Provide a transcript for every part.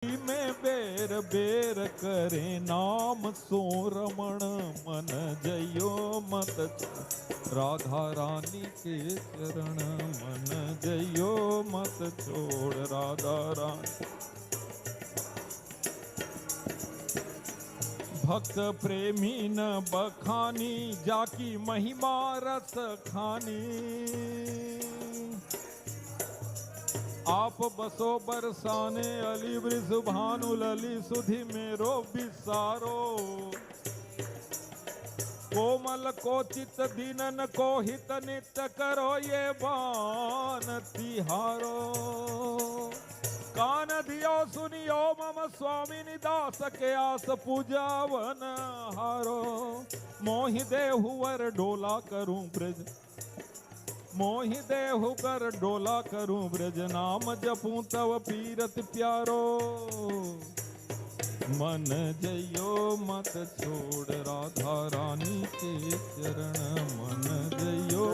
में बेर बेर करे नाम सो रमण मन जयो मत राधा रानी के चरण मन जयो मत छोड़ राधा रानी। भक्त प्रेमी न बखानी जाकी महिमा रस खानी। आप बसो बरसाने अली वृष भानु लली सुधि मेरो विसारो। कोमल को चित दीनन को हित नित करो ये बान तिहारो। कान दियो सुनियो मम स्वामी निदास के आस पूजावन हारो। मोहि देहुवर डोला करूं ब्रज मोहि देहु कर डोला करूं ब्रज नाम जपूं तव पीरत प्यारो। मन जयो मत छोड़ राधा रानी के चरण मन जयो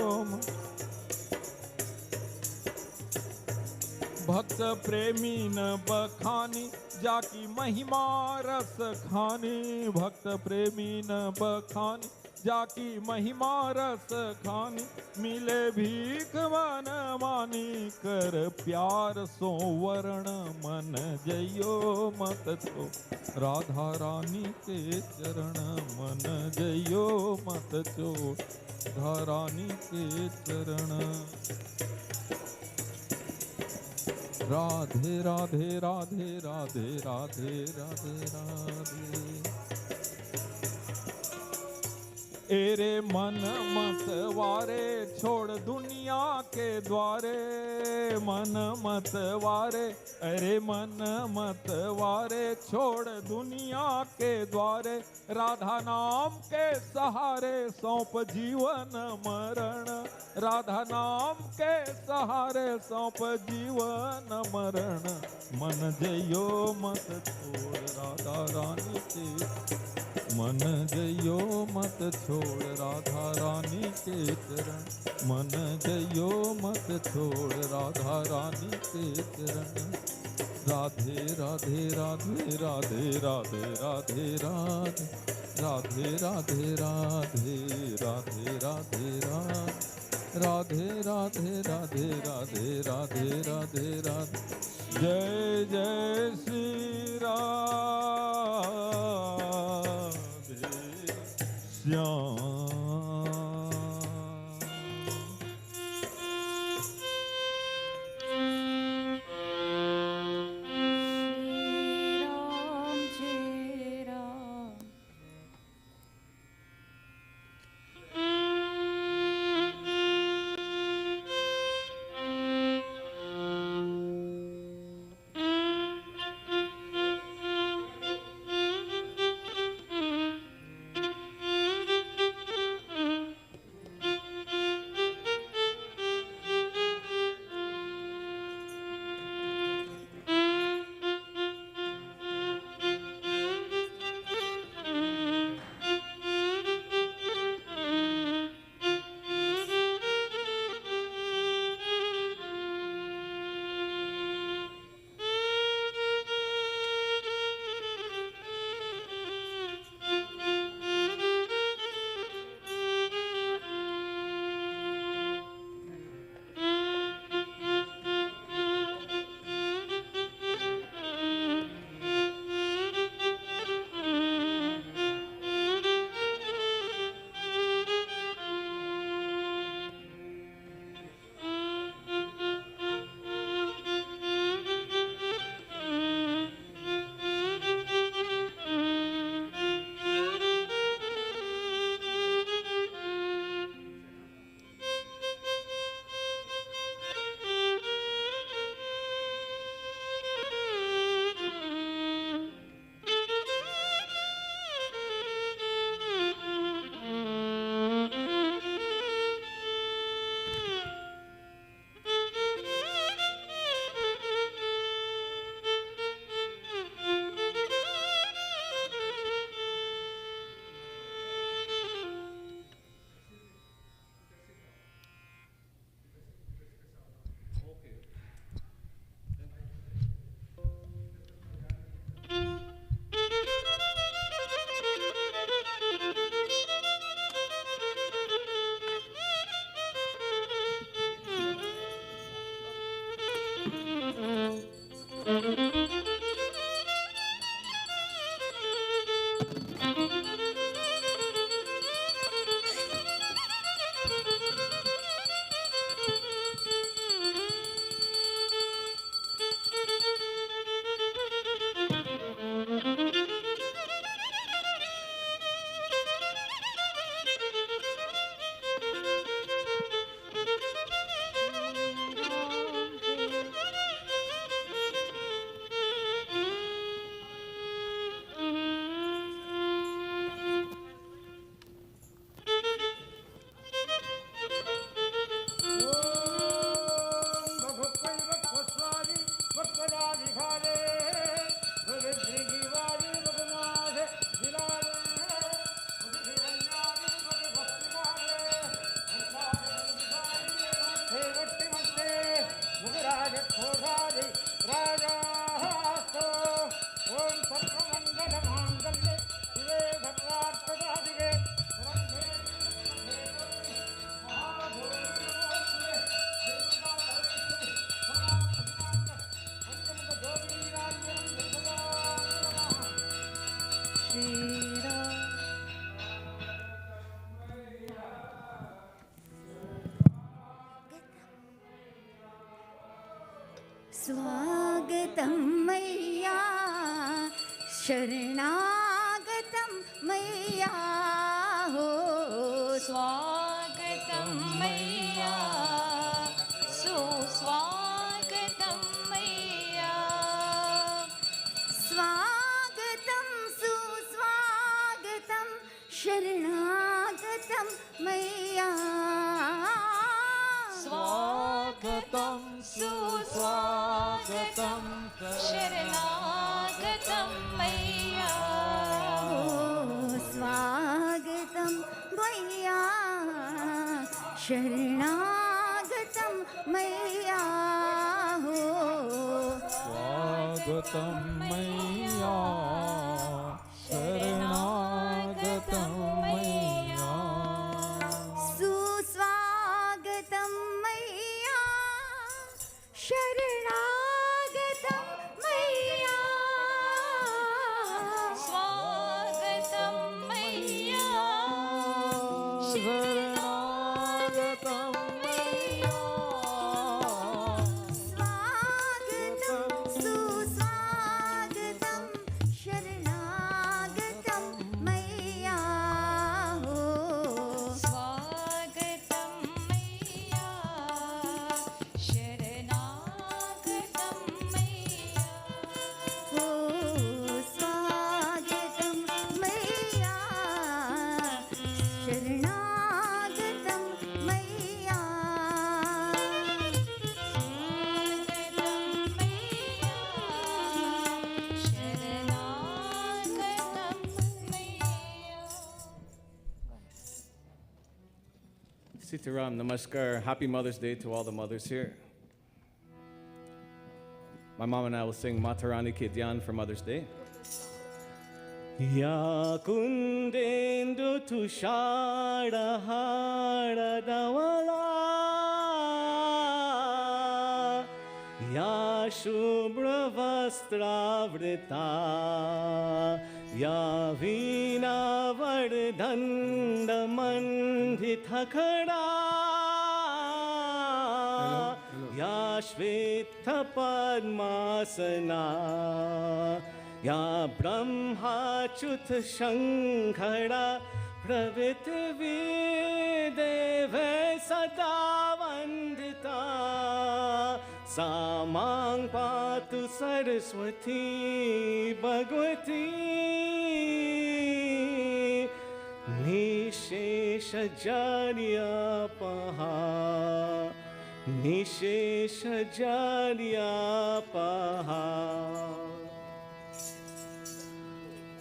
भक्त प्रेमी न बखानी जाकी महिमा रस खानी। भक्त प्रेमी न बखानी जाकी महिमा रस खानी। मिले भीख मन मानी कर प्यार सो वर्ण मन जयो मत छो राधा रानी के चरण मन जयो मत छो राधा रानी के चरण। राधे राधे राधे राधे राधे राधे राधे। एरे मन मत वारे छोड़ दुनिया के द्वारे। मन मत वारे अरे मन मत वारे छोड़ दुनिया के द्वारे। राधा नाम के सहारे सौंप जीवन मरण। राधा नाम के सहारे सौंप जीवन मरण। मन जयो मत छोड़ राधा रानी के मन जयो मत छोड़ राधा रानी के चरण। मन जयो मत छोड़ राधा रानी के चरण। राधे राधे राधे राधे राधे राधे राधे राधे राधे राधे राधे राधे राधे राधे राधे राधे राधे राधे राधे। जय जय श्री राधे श्याम। शरणागतं मैया हो स्वागतं मैया सुस्वागतं मैया स्वागतं सुस्वागतं शरणागतं मैया स्वागतं सुस्वागतं शरणागतं मैया स्वागतं मैया शरणागतं मैया हो स्वागतं मैया शरणागतं मैया सुस्वागतं मैया शरणागतं मैया स्वागतं मैया शरणागतं मैया स्वागतं सुस्वागतं शरणागतं मैया हो स्वागतं मैया शरणागतं मैया हो स्वागतं मैया शरणागतं मैया Sitaram, Namaskar. Happy Mother's Day to all the mothers here. My mom and I will sing Matarani Ke Dhyan for Mother's Day. Ya kundendu tushara hara davala Ya shubra vastravrita Ya veena vardhanda mandhita khada Ya shveta padmasana Ya brahma chut shankhara pravitvi deve sada vandita Samang patu saraswati bhagwati Nishesha jarya paha Nishesha jarya paha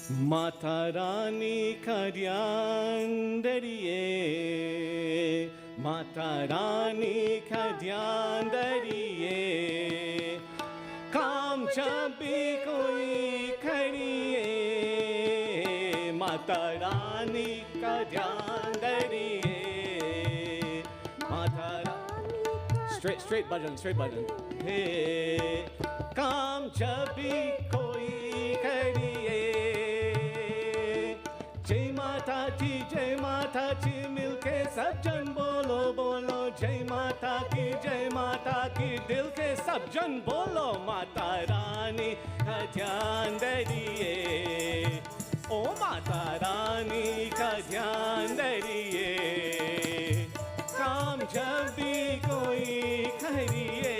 Mata Rani Kadyan Dariye Mata Rani Kadyan Dariye Kam jab bhi koi kariye Mata Rani Kadyan Dariye Mata Rani Straight bhajan Hey Kam jab bhi koi kariye जय माता जी मिलके सब जन बोलो बोलो जय माता की दिल के सब जन बोलो माता रानी का ध्यान धरिए ओ माता रानी का ध्यान धरिए काम जब भी कोई करिए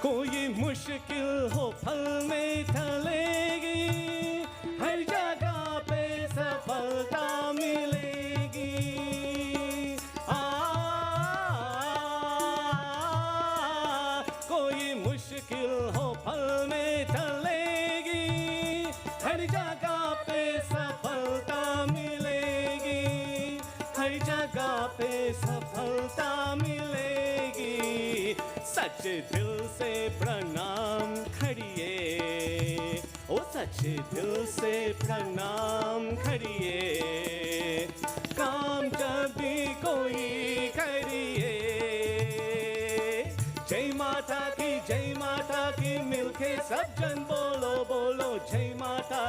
कोई मुश्किल हो फल में ढलेगी हर जगह पे सफलता मिलेगी कोई मुश्किल हो फल में ढलेगी हर जगह पे सफलता मिलेगी हर जगह पे सफलता मिलेगी सच दिल से प्रणाम करिए ओ सच दिल से प्रणाम करिए काम जब भी कोई करिए जय माता की मिलके सब जन बोलो बोलो जय माता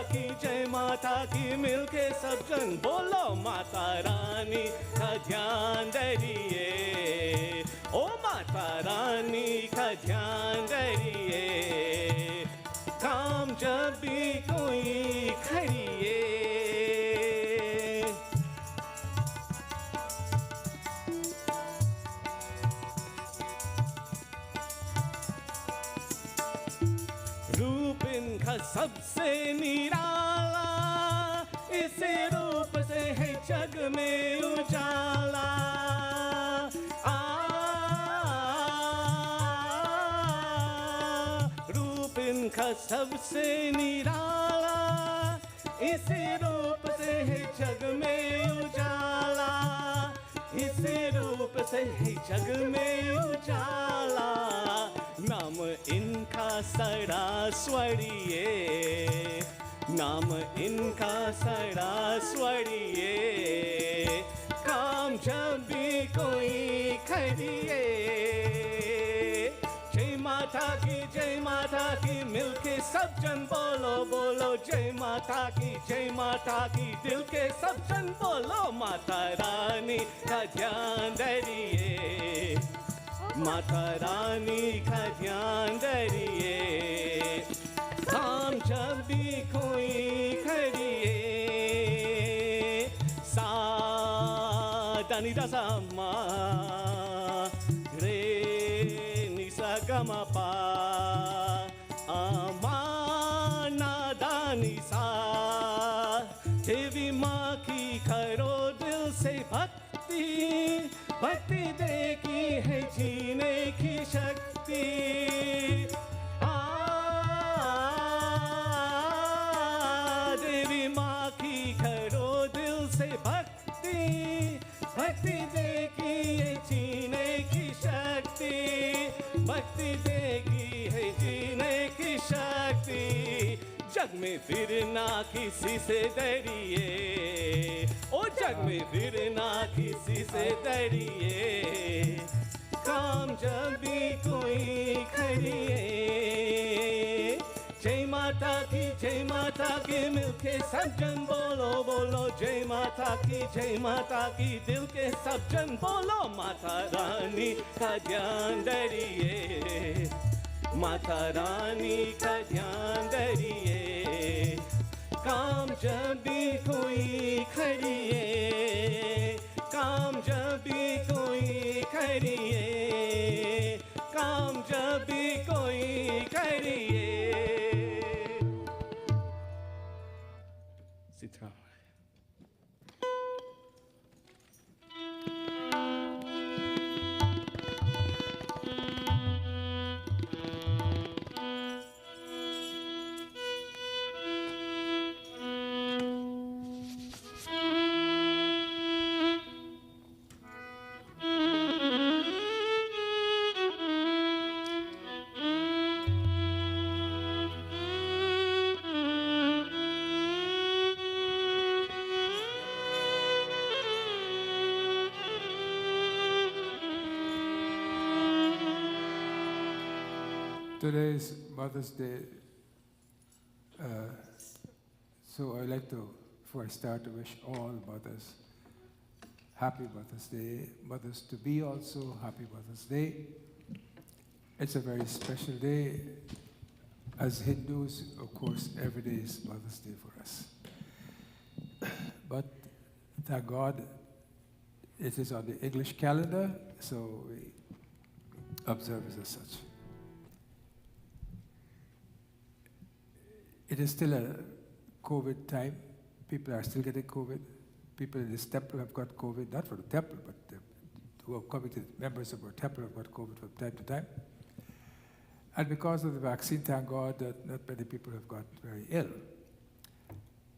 की मिलके सब जन बोलो माता रानी रानी का ध्यान धरिए, ओ माता रानी का ध्यान धरिए, काम जब भी कोई करिए। रूप इनका सबसे निराला, इसी रूप से है जग में उजाला। रूप इनका सबसे निराला, इसी रूप से है जग में उजाला, इसी रूप से है जग में उजाला। नाम इनका सरस्वतीये, नाम इनका सरस्वतीये, काम जब भी कोई करिए। जय माता की मिलके सब जन बोलो बोलो, जय माता की दिल के सब जन बोलो। माता रानी का ध्यान धरिए, माता रानी का ध्यान धरिए, काम जब भी कोई करिए। सा दानी दा सा मा रे नि सा ग म पा मा ना दानी सा। देवी माँ की करो दिल से भक्ति, भक्ति देखी है जीने की शक्ति। देवी माँ की करो दिल से भक्ति, भक्ति देखी है जीने की शक्ति, भक्ति देखी है जीने की शक्ति। जग में फिरना किसी से डरिए, ओ जग में फिरना किसी से डरिए, काम जब भी कोई करिए। जय माता की मिलके सब जन बोलो बोलो, जय माता की दिल के सब जन बोलो। माता रानी का ध्यान धरिए, माता रानी का ध्यान धरिए, काम जब भी कोई करिए, काम जब भी कोई करिए, काम जब भी कोई करिए। Sitaram. Today is Mother's Day, so I'd like to, before I start, to wish all mothers happy Mother's Day. Mothers to be also, happy Mother's Day. It's a very special day. As Hindus, of course, every day is Mother's Day for us. But thank God it is on the English calendar, so we observe it as such. It is still a COVID time. People are still getting COVID. People in this temple have got COVID, not from the temple, but who are coming to members of our temple have got COVID from time to time. And because of the vaccine, thank God that not many people have got very ill.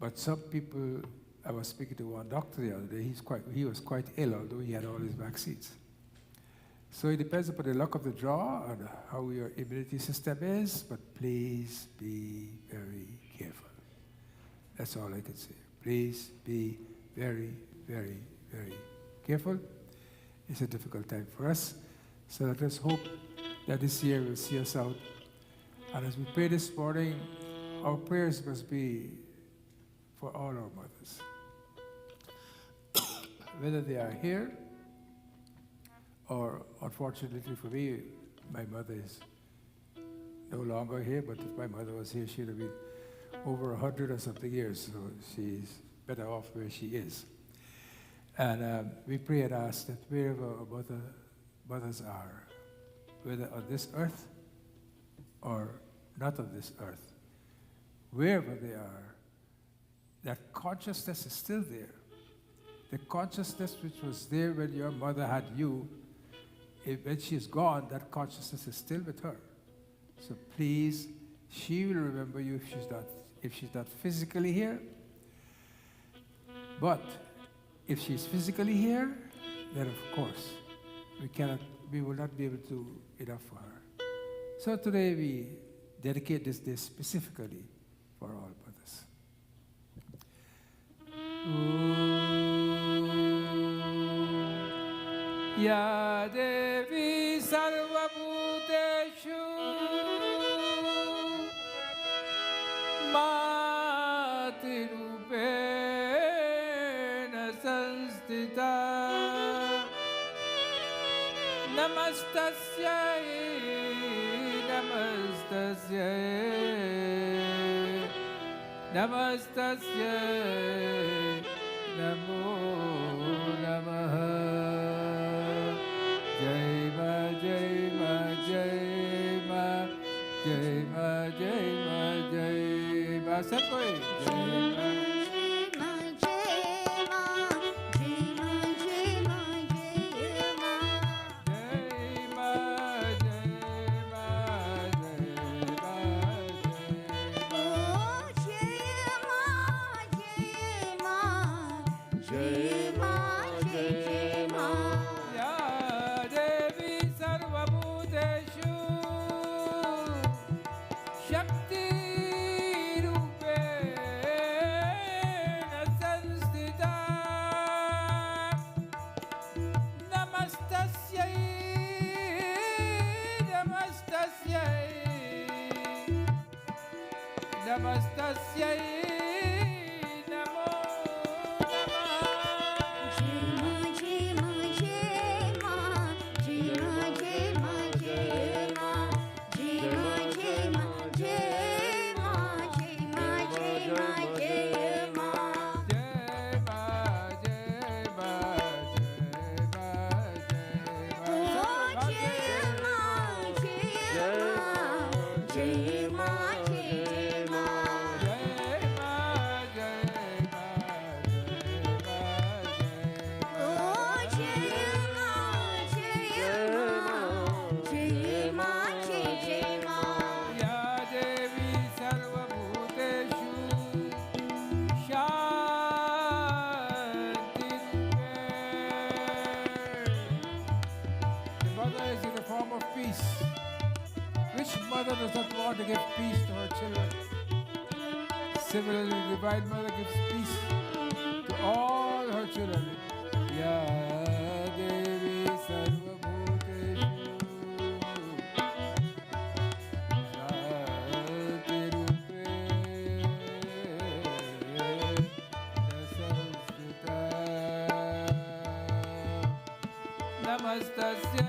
But some people, I was speaking to one doctor the other day, he was quite ill, although he had all his vaccines. So it depends upon the luck of the draw and how your immunity system is, but please be very careful. That's all I can say. Please be very, very, very careful. It's a difficult time for us. So let us hope that this year will see us out. And as we pray this morning, our prayers must be for all our mothers. whether they are here or, unfortunately for me, my mother is no longer here, but if my mother was here, she'd have been over 100 or something years, so she's better off where she is. And we pray and ask that wherever our mothers are, whether on this earth or not on this earth, wherever they are, that consciousness is still there. The consciousness which was there when your mother had you, when she's gone, that consciousness is still with her. So please, she will remember you if she's not physically here. But if she's physically here, then of course we will not be able to do enough for her. So today we dedicate this day specifically for all mothers. Ya Devi Sarvabhuteshu Matirupena Sanstita Namastasyai Namastasyai Namastasyai Namo Namaha Jai Ma Jai Ma Jai Ma Jai Ma Jai Ma Jai Ma सब कोई जय मा Namastasyai Namo Mother does not want to give peace to her children. Similarly, the Divine Mother gives peace to all her children. Ya Devi Sarvabhuteshu Sanstita Namastasya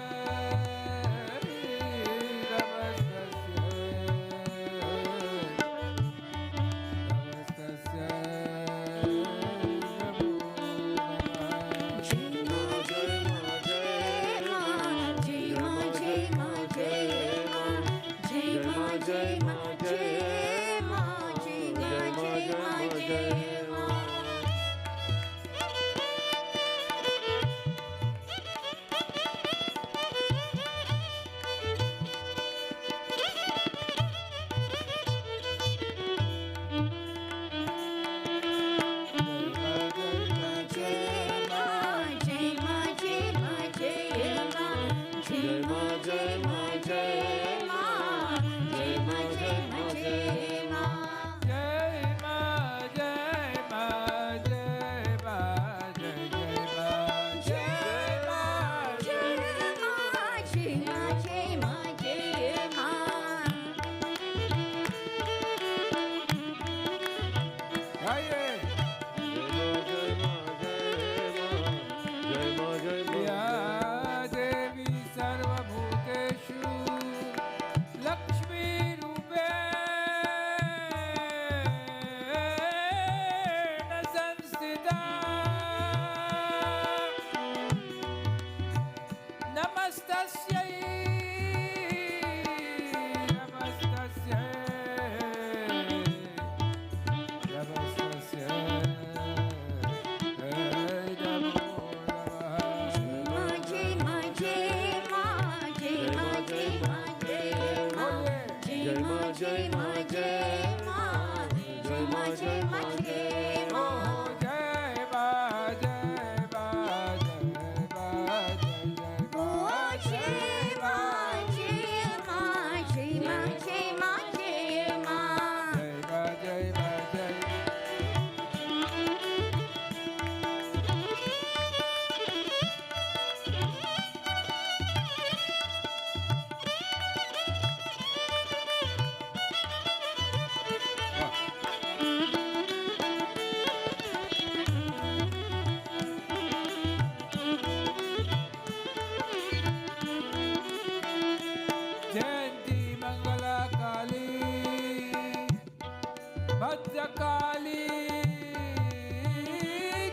Bhadrakali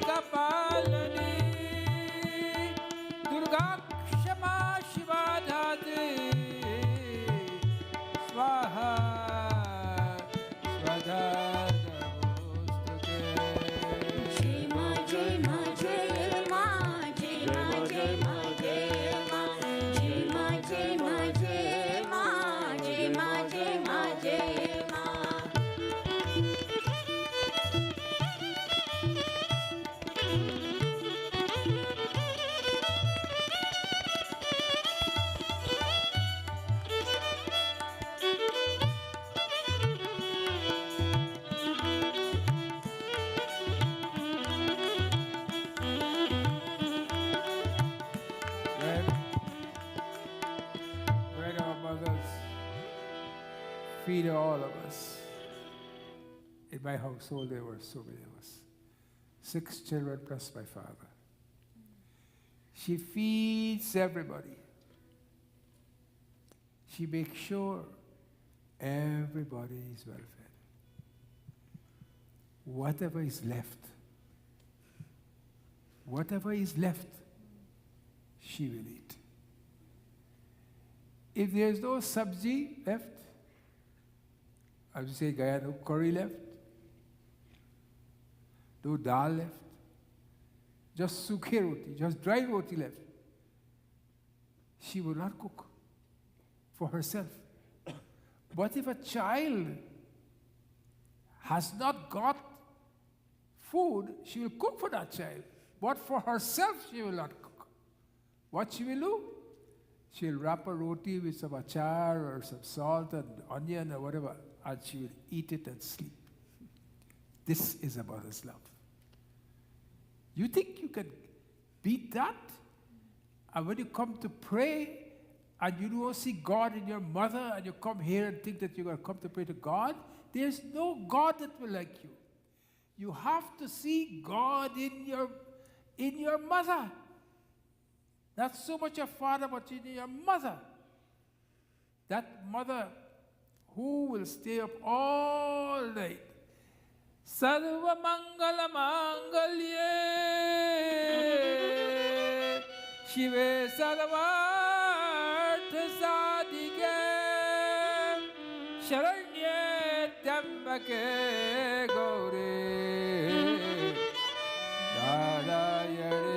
कपालिनी दुर्गा क्षमा शिवा धात्री स्वाहा स्वधा नमोस्तुते। जय मां जय मां जय मां जय मां जय मां जय मां जय मां जय मां जय मां जय मां जय मां जय मां। When our mothers feed all of us, in my household there were so many of us, 6 children plus my father. She feeds everybody. She makes sure everybody is well fed. Whatever is left, she will eat. If there's no sabji left, I would say Gaya, no curry left, no dal left, just sukhe roti, just dry roti left, she will not cook for herself. But if a child has not got food, she will cook for that child. But for herself, she will not cook. What she will do? She'll wrap a roti with some achar or some salt and onion or whatever, and she will eat it and sleep. This is a mother's love. You think you can beat that? And when you come to pray, and you don't see God in your mother, and you come here and think that you're going to come to pray to God, there's no God that will like you. You have to see God in your mother. Not so much your father, but in your mother. That mother who will stay up all night. Sarva Mangala Mangalye Shive Sarvartha Sadhike Sharanye Tyambake Gaure Narayane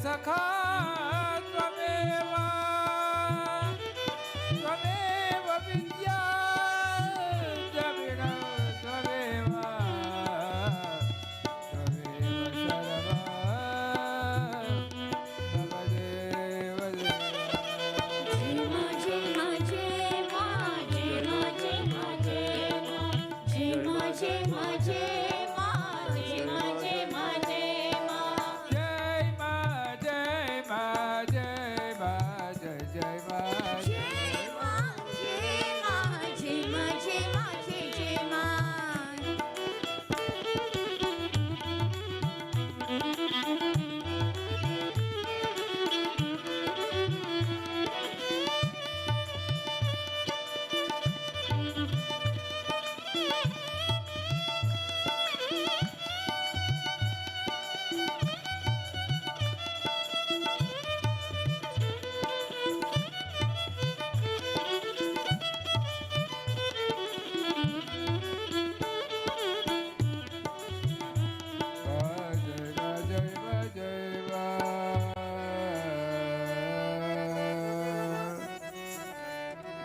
सखा त्वमेव त्वमेव विद्या द्रविणं त्वमेव त्वमेव सर्वं मम देव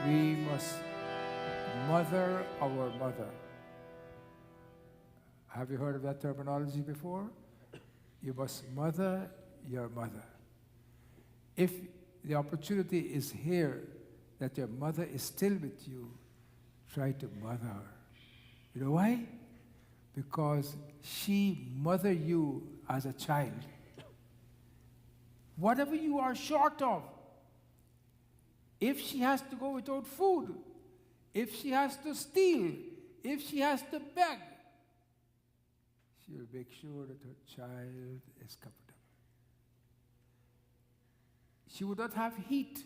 We must mother our mother. Have you heard of that terminology before? You must mother your mother. If the opportunity is here that your mother is still with you, try to mother her. You know why? Because she mothered you as a child. Whatever you are short of, if she has to go without food, if she has to steal, if she has to beg, she will make sure that her child is comfortable. She would not have heat.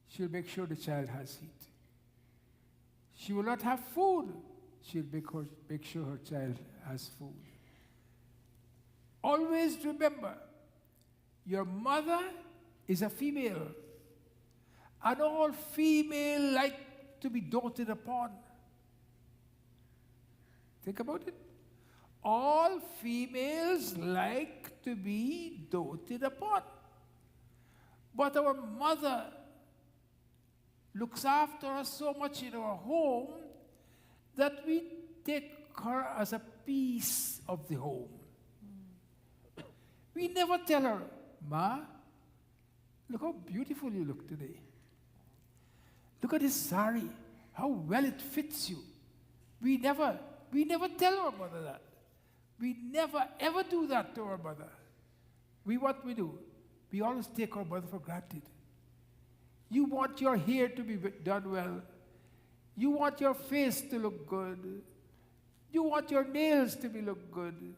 She'll make sure the child has heat. She will not have food. She'll make sure her child has food. Always remember, your mother is a female, and all female like to be doted upon. Think about it. All females like to be doted upon. But our mother looks after us so much in our home that we take her as a piece of the home. We never tell her, Ma, look how beautiful you look today. Look at this sari, how well it fits you. We never tell our mother that. We never ever do that to our mother. What we do? We always take our mother for granted. You want your hair to be done well. You want your face to look good. You want your nails to look good.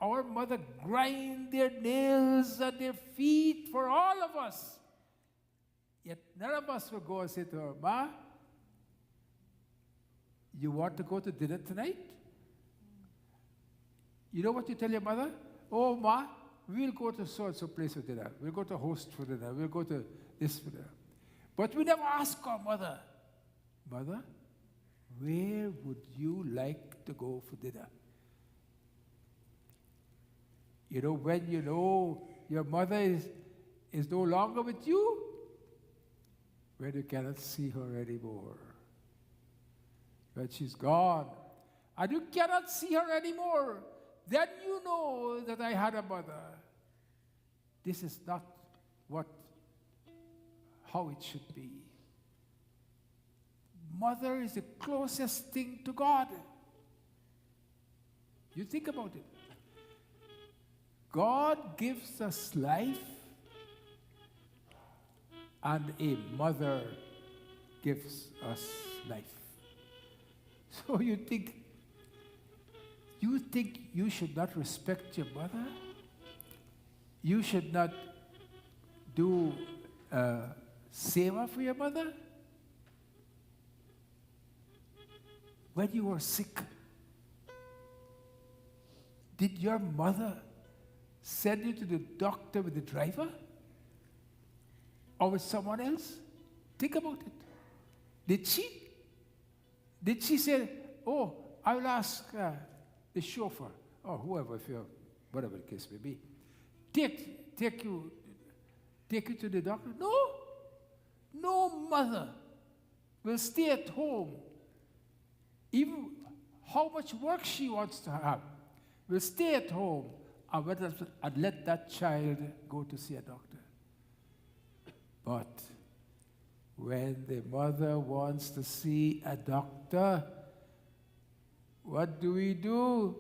Our mother grind their nails and their feet for all of us. Yet none of us will go and say to her, Ma, you want to go to dinner tonight? You know what you tell your mother? Oh, Ma, we'll go to so-and-so place for dinner. We'll go to host for dinner. We'll go to this for dinner. But we never ask our mother, Mother, where would you like to go for dinner? You know, when you know your mother is no longer with you, when you cannot see her anymore. When she's gone, and you cannot see her anymore, then you know that I had a mother. This is not how it should be. Mother is the closest thing to God. You think about it. God gives us life, and a mother gives us life. So you think you should not respect your mother? You should not do seva for your mother? When you were sick, did your mother send you to the doctor with the driver? Or with someone else? Think about it. Did she? Did she say, oh, I will ask the chauffeur, or whoever, whatever the case may be. take you to the doctor? No. No mother will stay at home, even how much work she wants to have, will stay at home and let that child go to see a doctor. But when the mother wants to see a doctor, what do?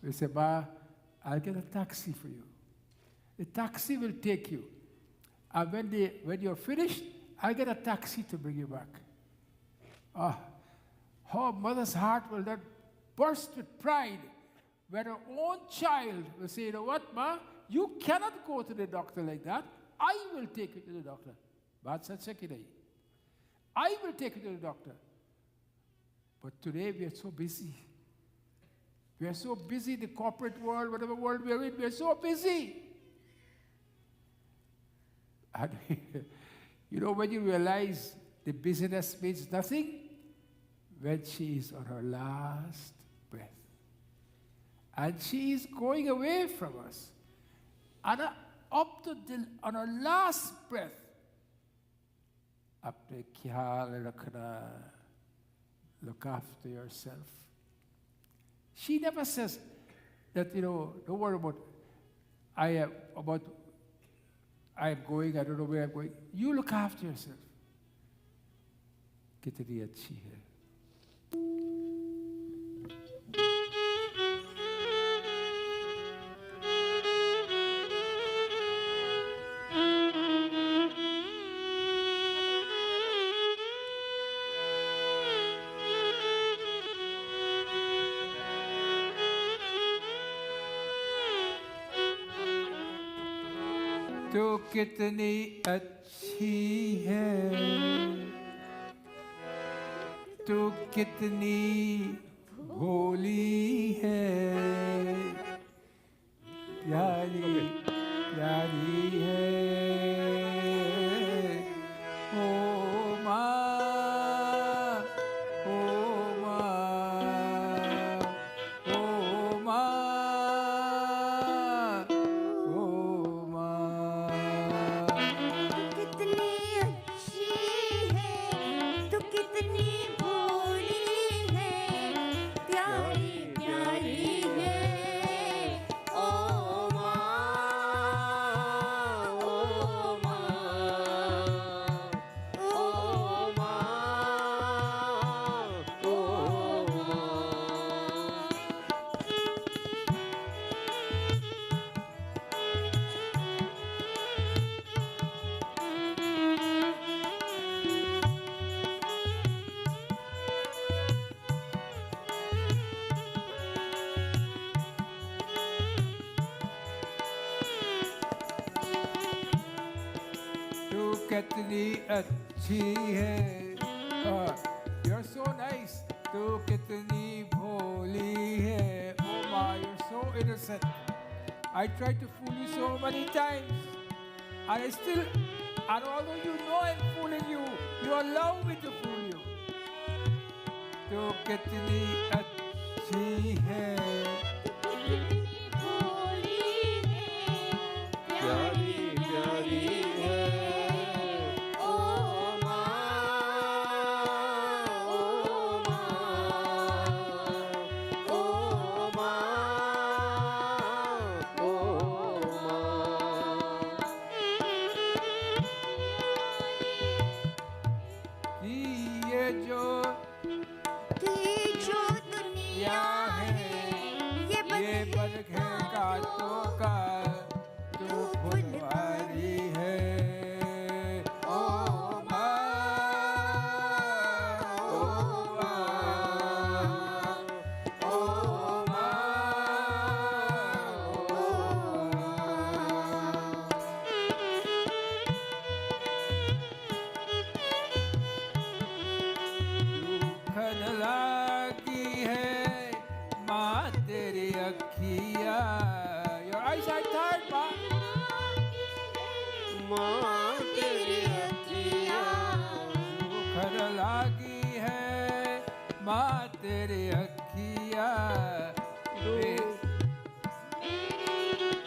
We say, Ma, I'll get a taxi for you. The taxi will take you. And when you're finished, I'll get a taxi to bring you back. Ah, how a mother's heart will not burst with pride when her own child will say, you know what, Ma, you cannot go to the doctor like that. I will take you to the doctor. I will take you to the doctor. But today we are so busy. We are so busy, the corporate world, whatever world we are in, we are so busy. And you know, when you realize the busyness means nothing, when she is on her last breath. And she is going away from us. And on her last breath, look after yourself. She never says that, you know, don't worry about, I am going, I don't know where I'm going. You look after yourself. कितनी अच्छी है. तो कितनी अच्छी है, तो कितनी भोली है, प्यारी प्यारी है, ओ माँ, ओ माँ, ओ माँ, ओ माँ. कितनी अच्छी है, तू कितनी भोली है, प्यारी प्यारी है, ओ माँ, ओ माँ, ओ माँ, ओ तू कितनी अच्छी है. You're so nice. तू कितनी भोली है. Oh my, you're so innocent. I tried to fool you so many times, and although you know I'm fooling you, you allow me to fool you. तू कितनी अच्छी है. भोली है, प्यारी प्यारी है, ओ माँ, ओ माँ, ओ माँ, ओ ये जो दुनिया है, ये ये बरखे कांटों का तू फुलवारी है. ओ माँ, ओ माँ, ओ माँ, ओ दुखन लागी है माँ तेरी अखिया. Your eyes are tired, Ma. माँ तेरी अखियाँ, दुखन लागी है माँ तेरी अखिया.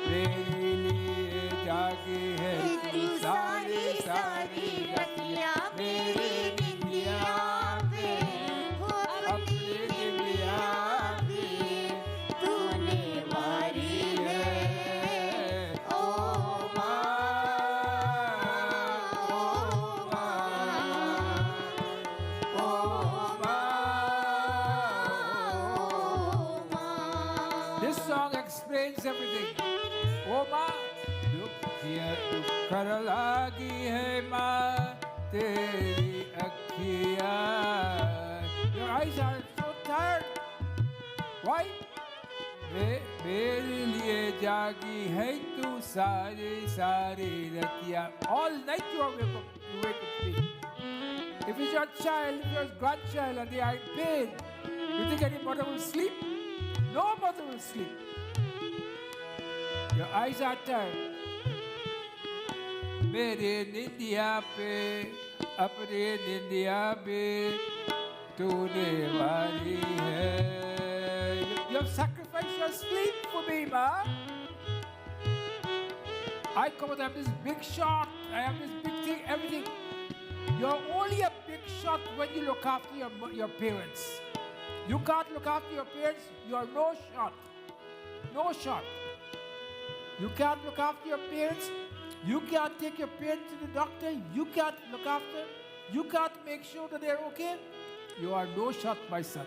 मेरी This song explains everything. Oh ma, dukhiya dukkar lagi hai ma, teri akhiya. Your eyes are so tired. Why? मेरे लिए जागी है तू सारी सारी Ratia. All night you wake up with me. If it's your child, if your grandchild and they are in pain, you think any mother will sleep? No mother will sleep. Your eyes are tired. मेरे निंदिया पे अपने निंदिया पे तूने वाली है. You have sacrificed your sleep for me, ma. I come out, I have this big shot, I have this big thing, everything. You're only a big shot when you look after your parents. You can't look after your parents, you're no shot. No shot. You can't look after your parents, you can't take your parents to the doctor, you can't look after, you can't make sure that they're okay. You are no shot, my son.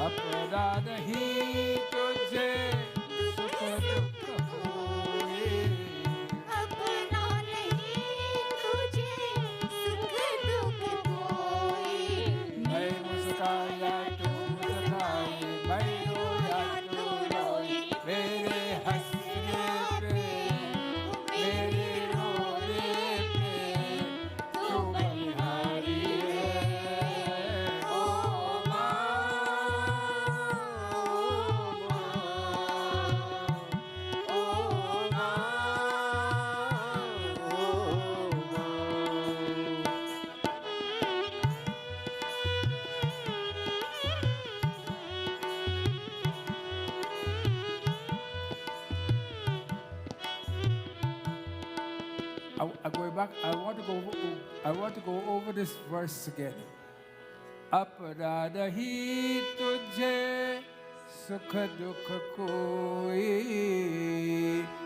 अपना नहीं तुझे सुख दुख होए. अपना नहीं तुझे सुख दुख कोई. मैं मुस्काया तू मुस्काए, मैं रोया तू रोई. मेरे हंसने पे मेरे रोने पे तू बलिहारी है. ओ I'm going back. I want to go over this verse again. अपना नहीं तुझे सुख दुख कोई.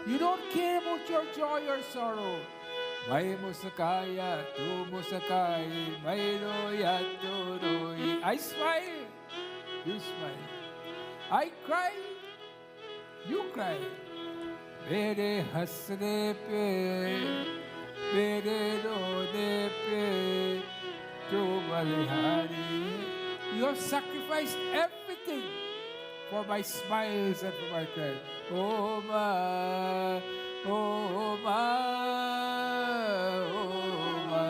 You don't care about your joy or sorrow. मैं मुस्काया तू मुस्काई, मैं रोया तू रोई. I smile, you smile. I cry, you cry. मेरे हंसने पे मेरे रोने पे तू बलिहारी. You have sacrificed everything for my smiles and for my cry. Oh ma, oh ma, oh ma.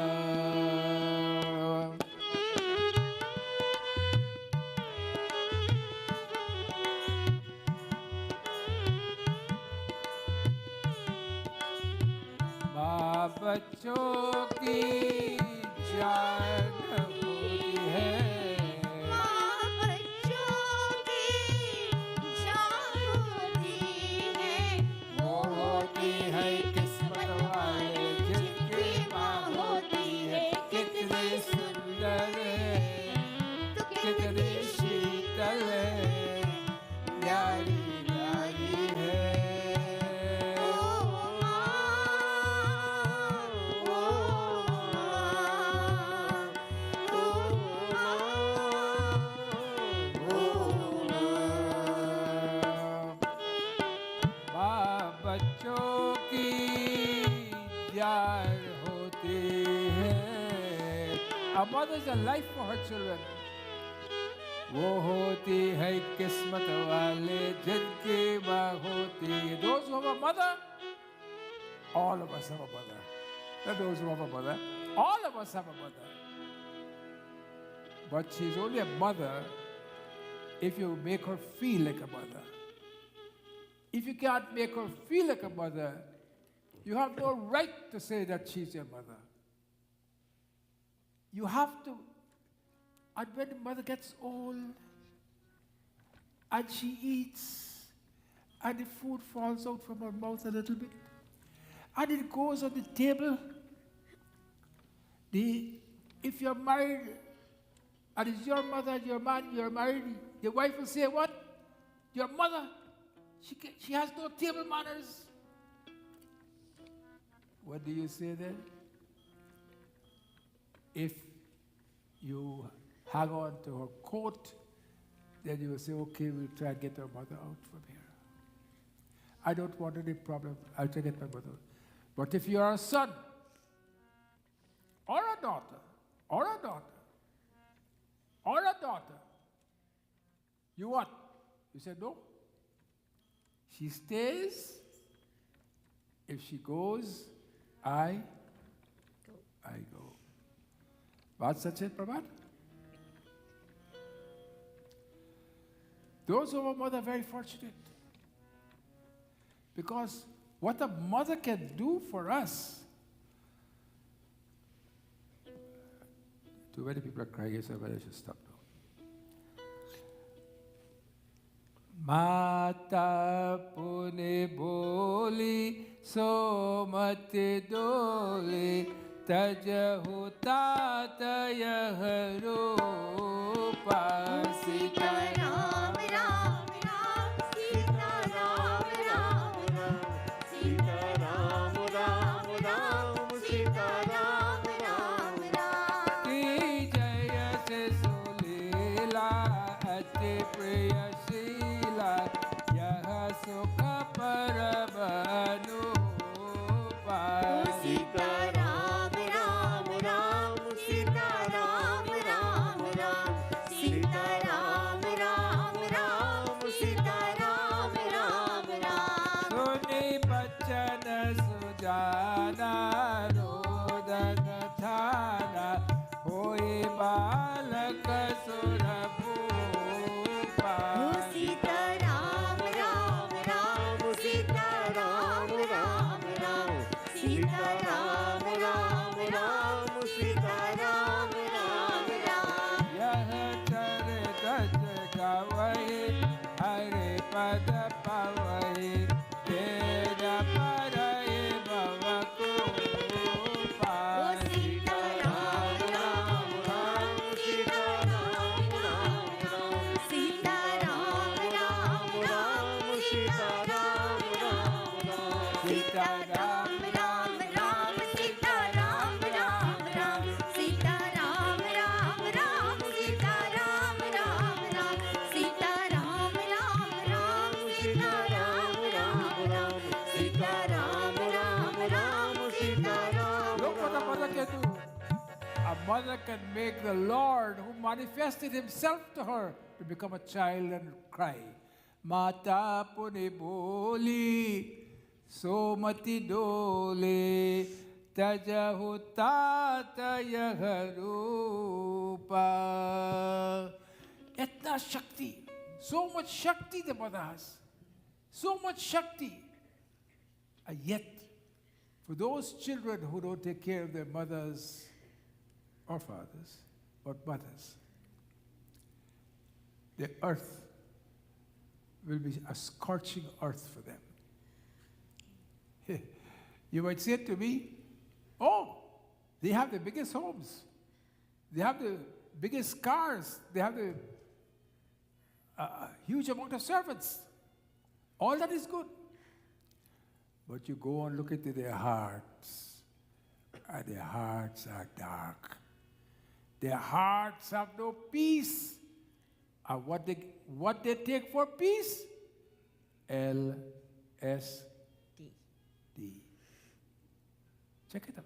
माँ बच्चों की जान होती है. माँ बच्चों की जान होती है. वो होती है किस्मत वाले जिनकी माँ होती है. कितनी सुंदर है, कितनी शीतल है, प्यारी प्यारी है. बच्चों की जान होती है. A mother is a life for her children. वो होती है किस्मत वाले जिनकी माँ होती है. Those who have a mother, all of us have a mother. Not those who have a mother, all of us have a mother. But she's only a mother if you make her feel like a mother. If you can't make her feel like a mother, you have no right to say that she's your mother. You have to, and when the mother gets old, and she eats, and the food falls out from her mouth a little bit, and it goes on the table, if you're married, and it's your mother and your man, you're married, the wife will say, what? Your mother? She has no table manners. What do you say then? if you hang on to her coat, then you will say, okay, we'll try and get our mother out from here. I don't want any problem. I'll try to get my mother out. But if you are a son, or a daughter, or a daughter, or a daughter, you what? You say, no. She stays. If she goes, I go. बात सच है प्रभात? Those who have a mother are very fortunate. Because what a mother can do for us. Too many people are crying, so I should stop now. Mata pune boli somati doli tajahu tata yaharupa Sita Ram Ram Ram Sita Ram Ram Ram Sita Ram Ram Ram Sita Ram Ram Ram की जय से सुलीला अति प्रियशीला यह सुख परम अनुपा सीता राम राम राम सीता राम राम राम सीता राम राम राम सीता राम राम राम सुनि बचन सुजाना रोदन थाना होई बालक सुरभूपा सीता राम राम राम सीता राम राम राम सीता राम राम राम सीता राम राम राम यह चरित गावहि हरि पद पावहि तेज परहि भव कृपा Sita Ram Ram Ram Sita Ram Ram Ram Sita Ram Ram Ram Sita Ram Ram Ram Sita Ram Ram Ram Sita Ram Ram Ram Sita Ram Ram Ram Sita Ram Ram Ram Sita Ram Ram Ram Sita Ram Ram Ram Sita Ram Ram Ram Sita Ram Look what a mother can do. A mother can make the Lord, who manifested himself to her, to become a child and cry. Mata puni boli, somati dole, tajahu tata yaharupa. Etna Shakti. So much Shakti the mother has. So much Shakti. And yet, for those children who don't take care of their mothers or fathers, but mothers, the earth will be a scorching earth for them. You might say to me, oh, they have the biggest homes. They have the biggest cars. They have the huge amount of servants. All that is good. But you go and look into their hearts, and their hearts are dark. Their hearts have no peace. And what they take for peace? LSD. Check it out.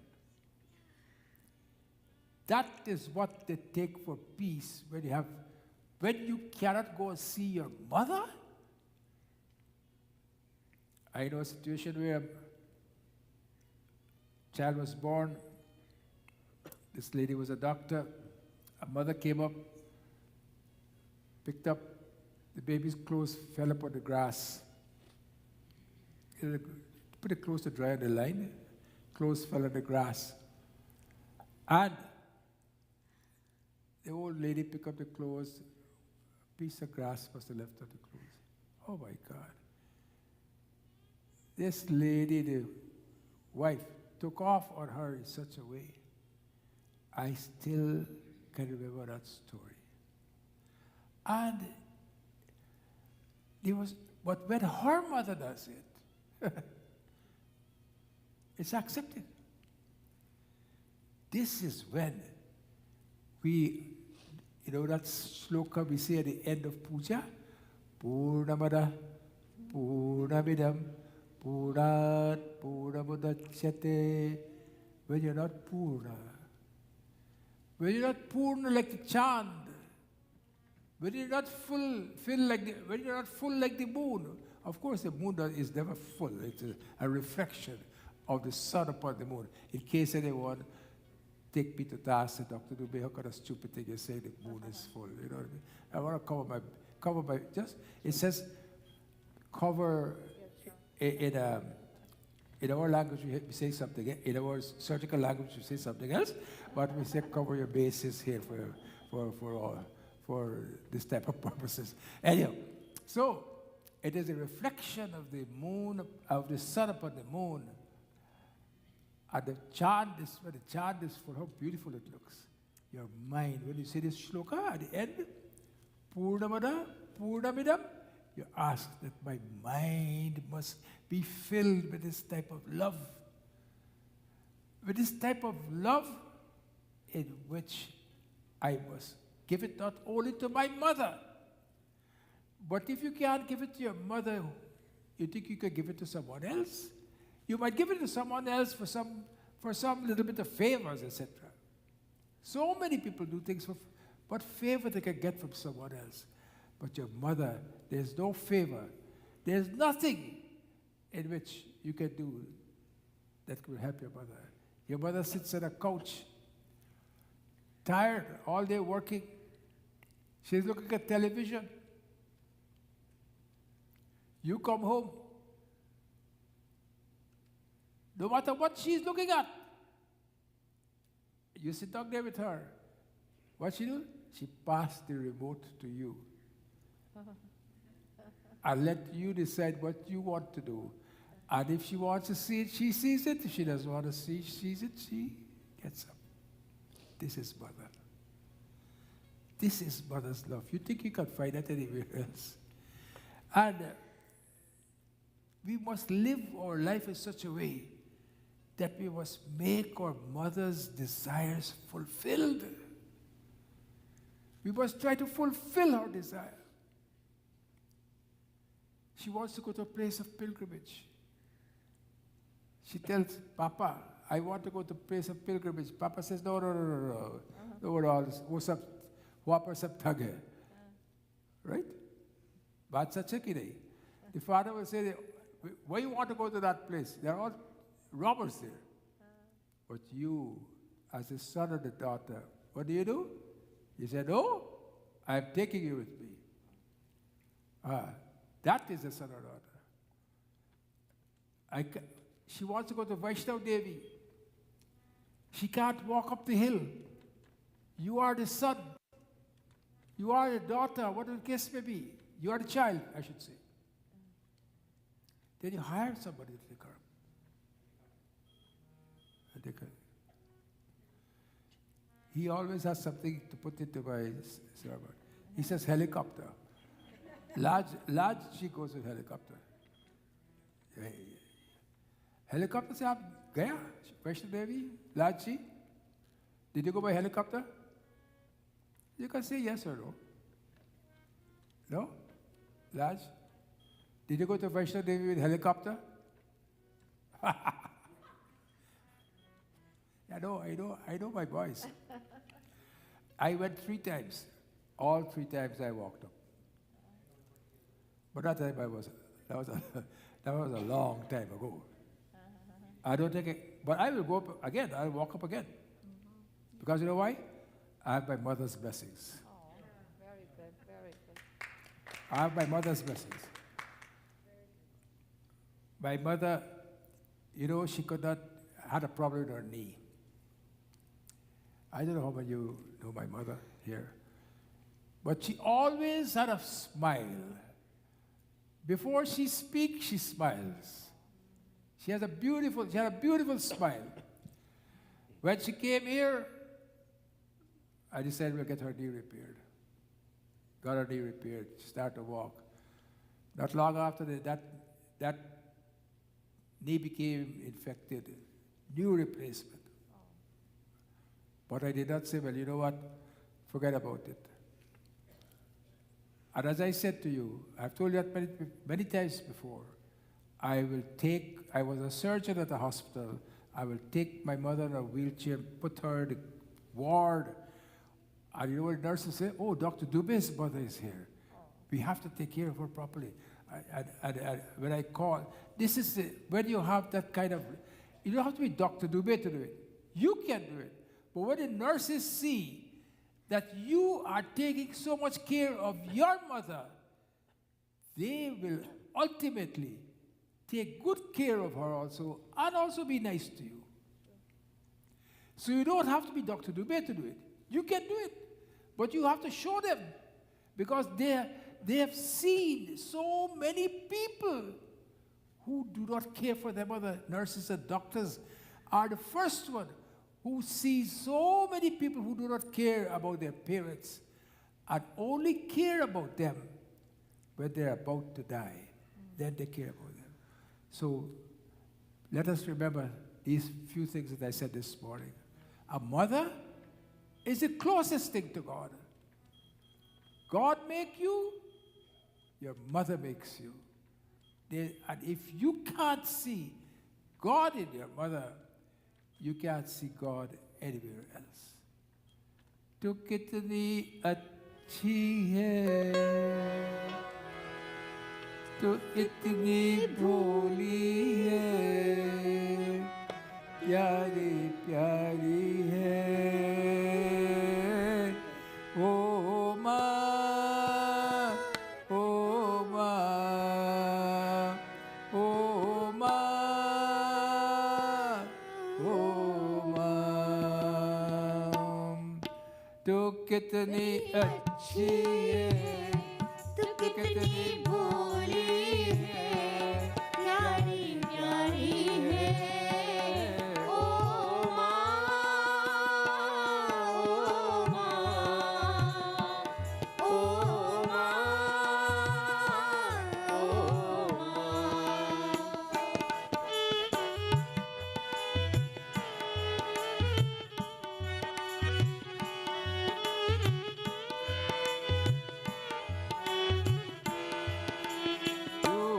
That is what they take for peace when you cannot go and see your mother. I know a situation where a child was born. This lady was a doctor. A mother came up, picked up the baby's clothes, fell upon the grass. Put it close to dry on the line. Clothes fell on the grass. And the old lady picked up the clothes. A piece of grass was left on the clothes. Oh my God. This lady, the wife, took off on her in such a way. I still can remember that story. And but when her mother does it, it's accepted. This is when We, that sloka we say at the end of puja, Purnamada, Purnamidam, Purnat, Purnamudachyate. When you're not Purna, when you're not Purna like the Chand, when you're not full like the moon. Of course, the moon is never full. It's a reflection of the sun upon the moon. In case anyone take me to task, and Dr. Dubé, how kind of stupid thing you say the moon is full? You know what I mean? I want to cover my, it says cover in our language we say something, in our surgical language we say something else, but we say cover your bases here for this type of purposes. Anyhow, so it is a reflection of the moon, of the sun upon the moon. And the chant is, when the chant is for how beautiful it looks. Your mind, when you say this shloka at the end, Purnamada, Purnamidam, you ask that my mind must be filled with this type of love. With this type of love in which I must give it not only to my mother, but if you can't give it to your mother, you think you could give it to someone else? You might give it to someone else for some little bit of favors, etc. So many people do things for what favor they can get from someone else. But your mother, there's no favor. There's nothing in which you can do that will help your mother. Your mother sits on a couch, tired, all day working. She's looking at television. You come home. No matter what she's looking at, you sit down there with her. What she do? She passed the remote to you. And let you decide what you want to do. And if she wants to see it, she sees it. If she doesn't want to see it, she gets up. This is mother. This is mother's love. You think you can find that anywhere else? And we must live our life in such a way that we must make our mother's desires fulfilled. We must try to fulfill her desire. She wants to go to a place of pilgrimage. She tells Papa, I want to go to a place of pilgrimage. Papa says, no. What's up? Whopper sab thug hai. Right? Baat sach hai ki nahi? The father will say, why you want to go to that place? There are all robbers there. But you, as the son or the daughter, what do? You say, no, I'm taking you with me. That is the son or daughter. She wants to go to Vaishnav Devi. She can't walk up the hill. You are the son. You are the daughter, whatever the case may be. You are the child, I should say. Then you hire somebody to take her. He always has something to put into my server. He says helicopter. Large, she goes with helicopter. Helicopter se aap gaya? Vaishnav Devi? Large she? Did you go by helicopter? You can say yes or no. No? Large? Did you go to Vaishnav Devi with helicopter? I know my boys. I went 3 times. All 3 times I walked up. But that time that was a long time ago. I don't think but I will go up again. I'll walk up again. Because you know why? I have my mother's blessings. Oh, very good, very good. I have my mother's blessings. My mother, she had a problem with her knee. I don't know how many of you know my mother here. But she always had a smile. Before she speaks, she smiles. She had a beautiful smile. When she came here, I decided we'll get her knee repaired. Got her knee repaired. She started to walk. Not long after that knee became infected. New replacement. But I did not say, well, you know what? forget about it. And as I said to you, I've told you that many times before, I was a surgeon at a hospital, I will take my mother in a wheelchair, put her in the ward, and you know what nurses say? Oh, Dr. Dubé's mother is here. We have to take care of her properly. And when I call, this is when you have that kind of, you don't have to be Dr. Dubé to do it. You can do it. But when the nurses see that you are taking so much care of your mother, they will ultimately take good care of her also, and also be nice to you. So you don't have to be Dr. Dubé to do it. You can do it, but you have to show them, because they have seen so many people who do not care for their mother. Nurses and doctors are the first one who see so many people who do not care about their parents and only care about them when they're about to die. Then they care about them. So let us remember these few things that I said this morning. A mother is the closest thing to God. God make you, your mother makes you. And if you can't see God in your mother, you can't see God anywhere else. To kitni achhi hai, to itni bholi hai, pyari pyari hai, oh ma, oh ma, oh ma, oh ma, tu kitni अच्छी है, तू कितनी भोली है, प्यारी प्यारी है, ओ माँ, ओ माँ, ओ माँ,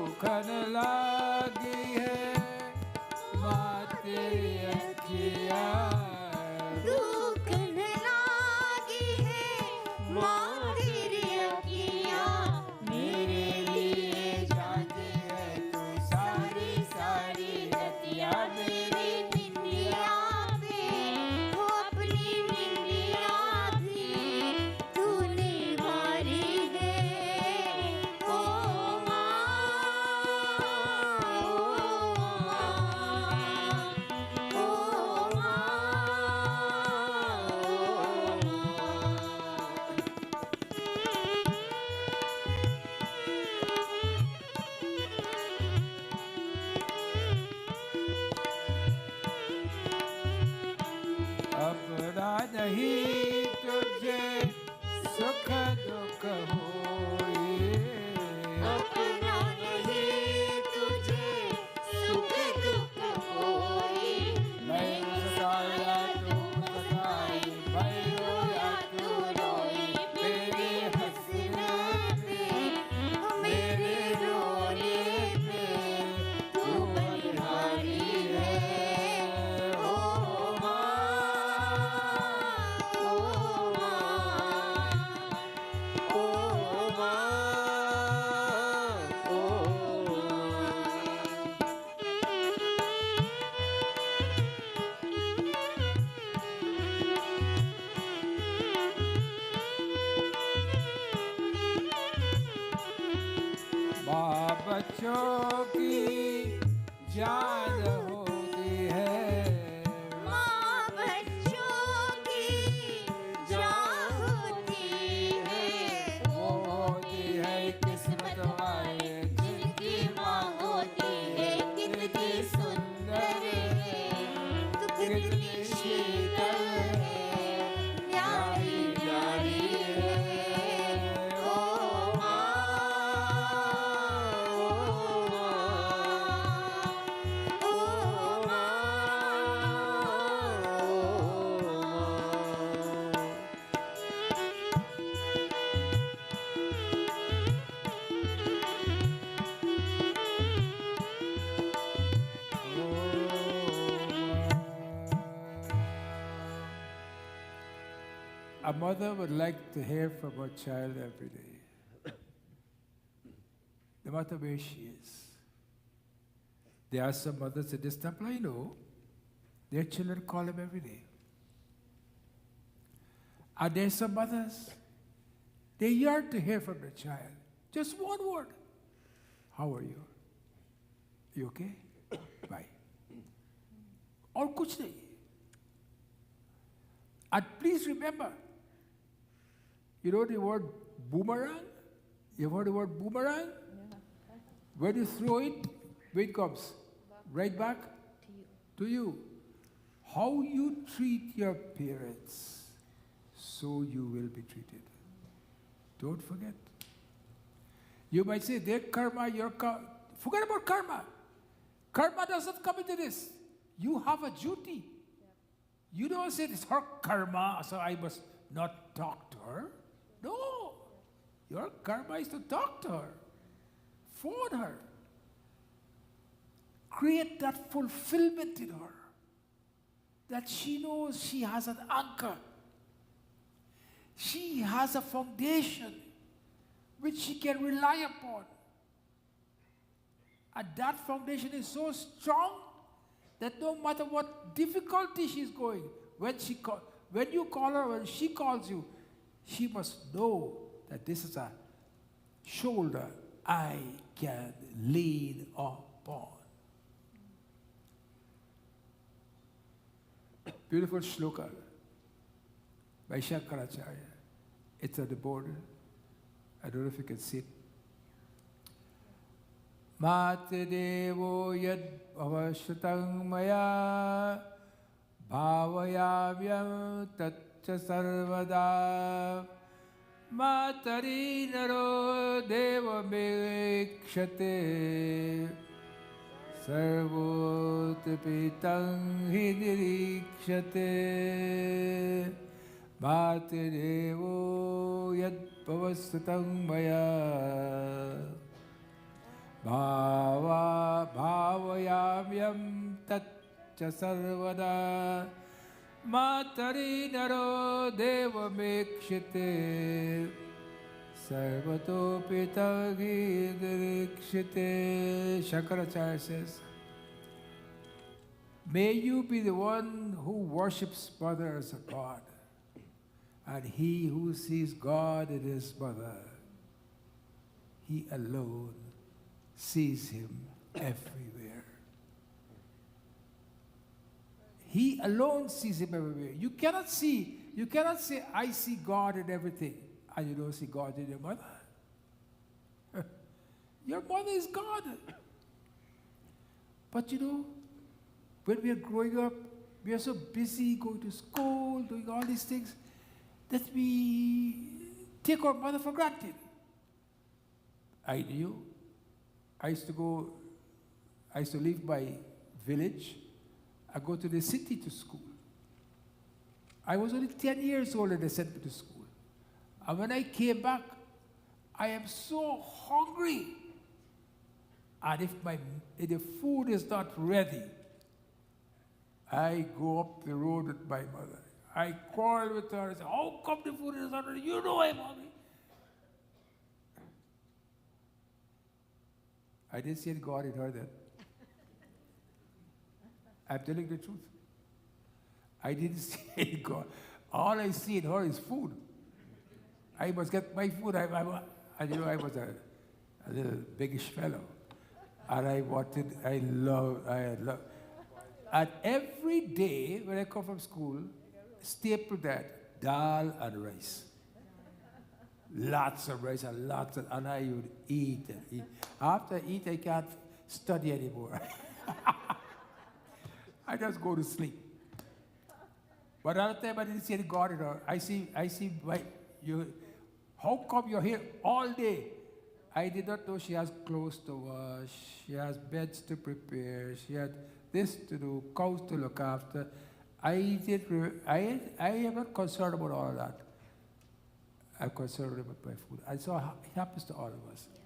ओ दुखन लागी है माँ तेरी अखियाँ, दुख न लागी है माँ तेरी अखियाँ, मेरे लिए जाती है तू सारी सारी रतियाँ, मेरी निंदिया पे वो अपनी निंदिया भी तूने मारी है, ओ माँ, ओ माँ, अपना नहीं तुझे सुख दुख होए, अपना नहीं तुझे सुख दुख कोई, मैं सताया तू सताई, मैं रोया तू रोई, मेरे हंसने पे मेरे रोने पे तू बलिहारी है, ओ माँ, ओ माँ, ओ माँ, ओ माँ बच्चों की जान होती है, माँ बच्चों की जान होती है, वो होती है किस्मत वाले जिनकी माँ होती है कितनी सुंदर है, तू कितनी शीतल है, प्यारी प्यारी है, ओ माँ, ओ माँ, ओ A mother would like to hear from her child every day, no matter where she is. There are some mothers in this temple I know, their children call them every day. And there's some mothers, they yearn to hear from their child. Just one word. How are you? You okay? Bye. Or kuch nahi. And please remember, you know the word boomerang? You've heard the word boomerang? When you throw it, where it comes? Right back to you. How you treat your parents, so you will be treated. Don't forget. You might say, their karma, your karma. Forget about karma. Karma doesn't come into this. You have a duty. You don't say it's her karma, so I must not talk to her. No. Your karma is to talk to her. Phone her. Create that fulfillment in her. That she knows she has an anchor. She has a foundation which she can rely upon. And that foundation is so strong that no matter what difficulty she's going, when you call her, when she calls you, she must know that this is a shoulder I can lean upon. Beautiful shloka by Shankaracharya. It's on the board. I don't know if you can see it. Matedevo yad avashatang maya bhavayavyam tatcha sarvada matari naro deva mekshate sarvotapitang hi nirikshate matedevo yad avashatang maya bhavayamyam tatcha sarvada matari naro deva mekshite sarvatopitagi dirikshite. Shankaracharya says, may you be the one who worships mother as a god, and he who sees God in his mother, he alone sees him everywhere. He alone sees him everywhere. You cannot say, I see God in everything, and you don't see God in your mother. Your mother is God. But you know, when we are growing up, we are so busy going to school, doing all these things, that we take our mother for granted. I knew. I used to leave my village and go to the city to school. I was only 10 years old and they sent me to school. And when I came back, I am so hungry. And if the food is not ready, I go up the road with my mother. I quarrel with her and say, how come the food is not ready? You know I'm hungry. I didn't see God in her then. I'm telling the truth. I didn't see God. All I see in her is food. I must get my food. And you know, I was a little biggish fellow. And I love. And every day when I come from school, staple that, dal and rice. Lots of rice and and I would eat and eat. After I eat, I can't study anymore. I just go to sleep. But another time I didn't see any God in her. I see how come you're here all day? I did not know she has clothes to wash, she has beds to prepare, she had this to do, cows to look after. I am not concerned about all of that. I'm concerned about my food. And so it happens to all of us. Yeah.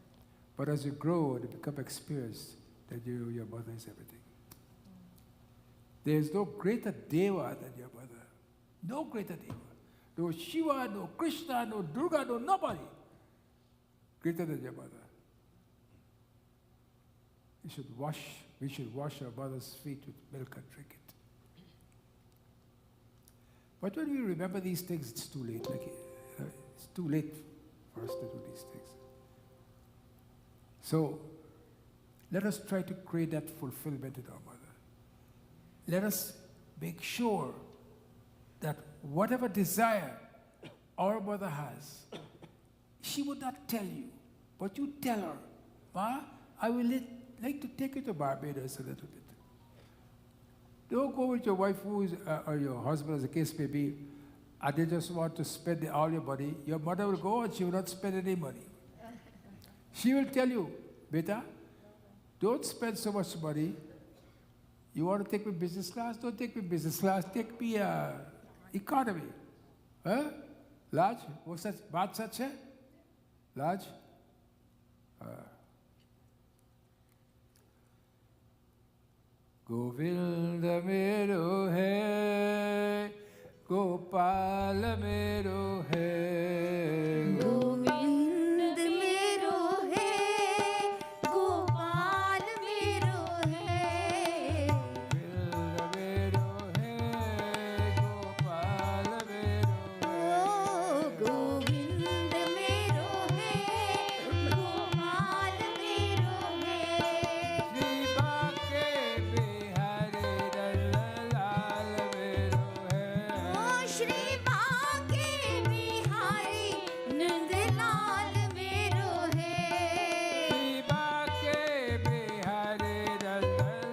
But as you grow and you become experienced, then your mother is everything. There is no greater deva than your mother. No greater deva. No Shiva, no Krishna, no Durga, no nobody greater than your mother. We should wash our mother's feet with milk and drink it. But when we remember these things, it's too late. It's too late for us to do these things. So let us try to create that fulfillment in our mother. Let us make sure that whatever desire our mother has, she would not tell you, but you tell her, Ma, I will like to take you to Barbados a little bit. Don't go with your wife or your husband, as the case may be, and they just want to spend all your money. Your mother will go and she will not spend any money. She will tell you, Beta, don't spend so much money. You want to take me business class? Don't take me business class. Take me economy. Huh? Large? What's that? Baat sach hai? Large? Govind मेरो है गोपाल मेरो है गोविंद मेरो है गोपाल मेरो है गोविंद मेरो है गोपाल मेरो है गोविंद मेरो है गोपाल मेरो है श्री बाके बिहारी लाल मेरो है ओ श्री बाके बिहारी नंदलाल मेरो है श्री बाके बिहारी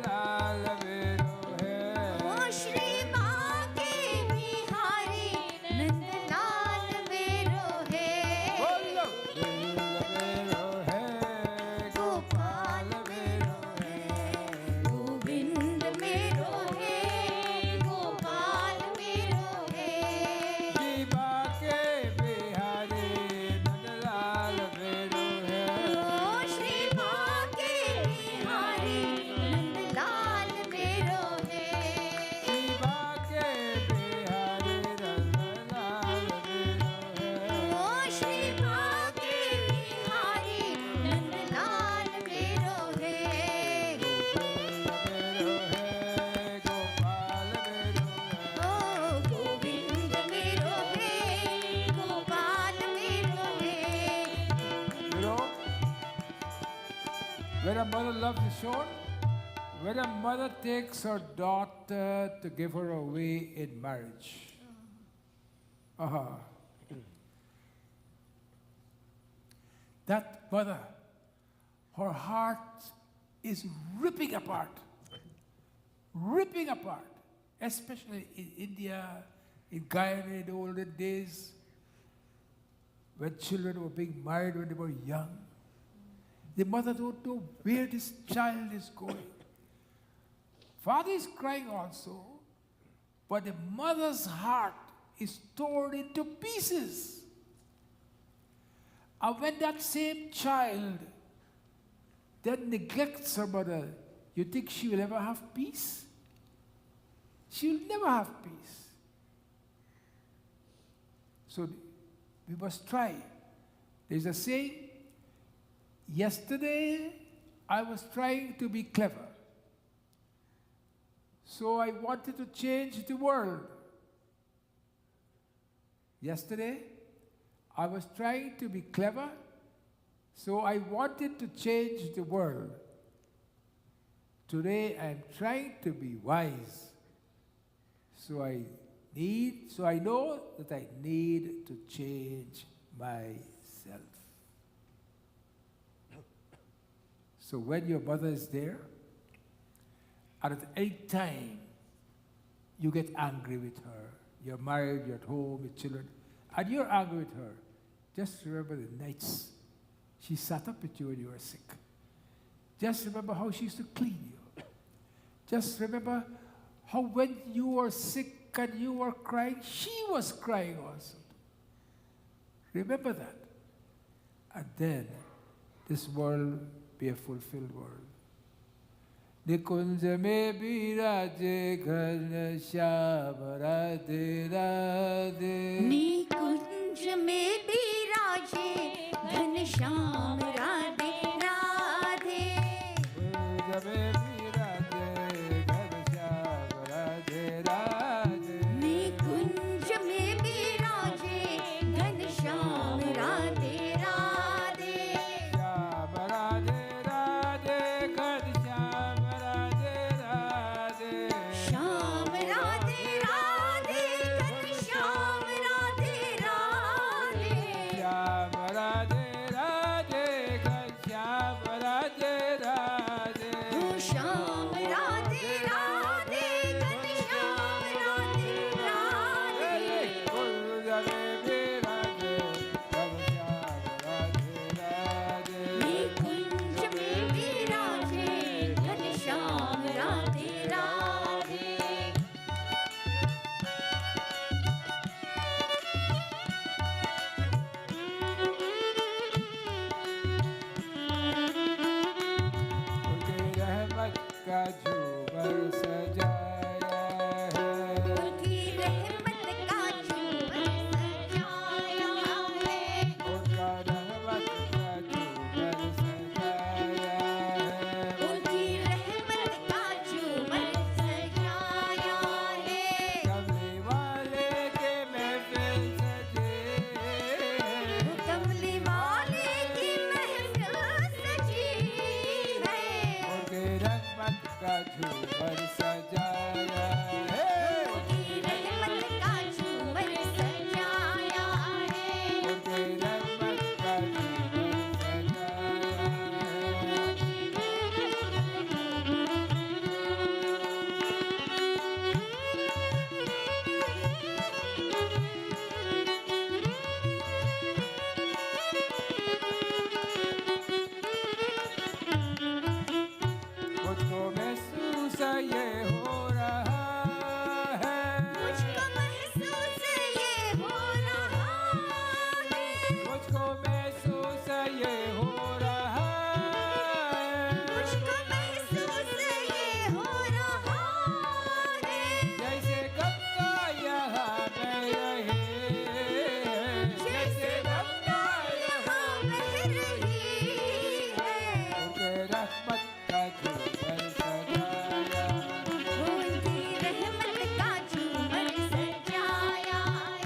लाल मेरो है ओ श्री बाके बिहारी नंदलाल मेरो है बोलो मेरो है गोपाल मेरो है गोविंद मेरो है गोपाल मेरो है श्री बाके बिहारी नंदलाल मेरो है ओ श्री बाके बिहारी नंदलाल मेरो है श्री बाके बिहारी नंदलाल मेरो है ओ श्री बाके बिहारी नंदलाल मेरो है मेरो है गोपाल मेरो है ओ गोविंद मेरो है गोपाल मेरो है You know, when a mother loves is shown, when a mother takes her daughter to give her away in marriage. That mother, her heart is ripping apart, especially in India, in Guyana in the olden days, when children were being married when they were young. The mother don't know where this child is going. Father is crying also, but the mother's heart is torn into pieces. And when that same child then neglects her mother, you think she will ever have peace? She will never have peace. So we must try. There's a saying, yesterday I was trying to be clever. So I wanted to change the world. Yesterday I was trying to be clever, so I wanted to change the world. Today I'm trying to be wise. So I know that I need to change myself. So when your mother is there, and at any time you get angry with her, you're married, you're at home with children, and you're angry with her, just remember the nights she sat up with you when you were sick. Just remember how she used to clean you. Just remember how when you were sick and you were crying, she was crying also. Remember that. And then this world be a fulfilled world. निकुंज में विराजे घन श्याम राधे राधे निकुंज में विराजे घनश्याम राधे राधे निकुंज में विराजे घन श्याम राधे राधे निकुंज में विराजे घनश्याम राधे राधे श्याम राधे राधे घन श्याम राधे राधे श्याम राधे राधे घनश्याम राधे राधे श्याम राधे राधे घन श्याम राधे राधे श्याम राधे राधे घनश्याम राधे राधे कुंज में विराजे घन श्याम राधे राधे निकुंज में विराजे घनश्याम राधे राधे उनकी रहमत का झूमर सजाया है उनकी रहमत का झूमर सजाया है उनका रहमत का झूमर सजाया है उनकी रहमत का झूमर सजाया है कमली वाले के महफिल सजे कमली वाले की महफिल सजी है उनके रहमत का झूमर सजाया है उनकी रहमत का झूमर सजाया है उनके रहमत का झूमर मुझको महसूस ये हो रहा है मुझको महसूस ये हो रहा है मुझको महसूस ये हो रहा है मुझको महसूस ये हो रहा है जैसे गंगा यहाँ बह रही है जैसे गंगा यहाँ बह रही है उनके रहमत का झूमर सजाया उनकी रहमत का झूमर सजाया है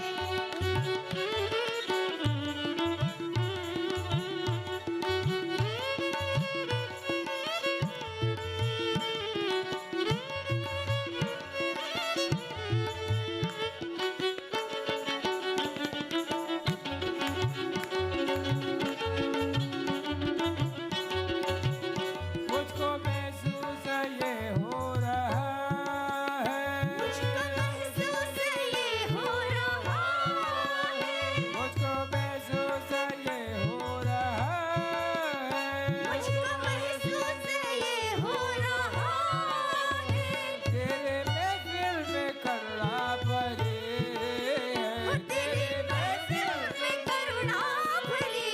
मुझको महसूस ये हो रहा है मुझको महसूस ये हो रहा है मुझको महसूस ये हो रहा है मुझको महसूस ये हो रहा है तेरे महफिल में करुणा भरी है तेरी महफिल में करुणा भरी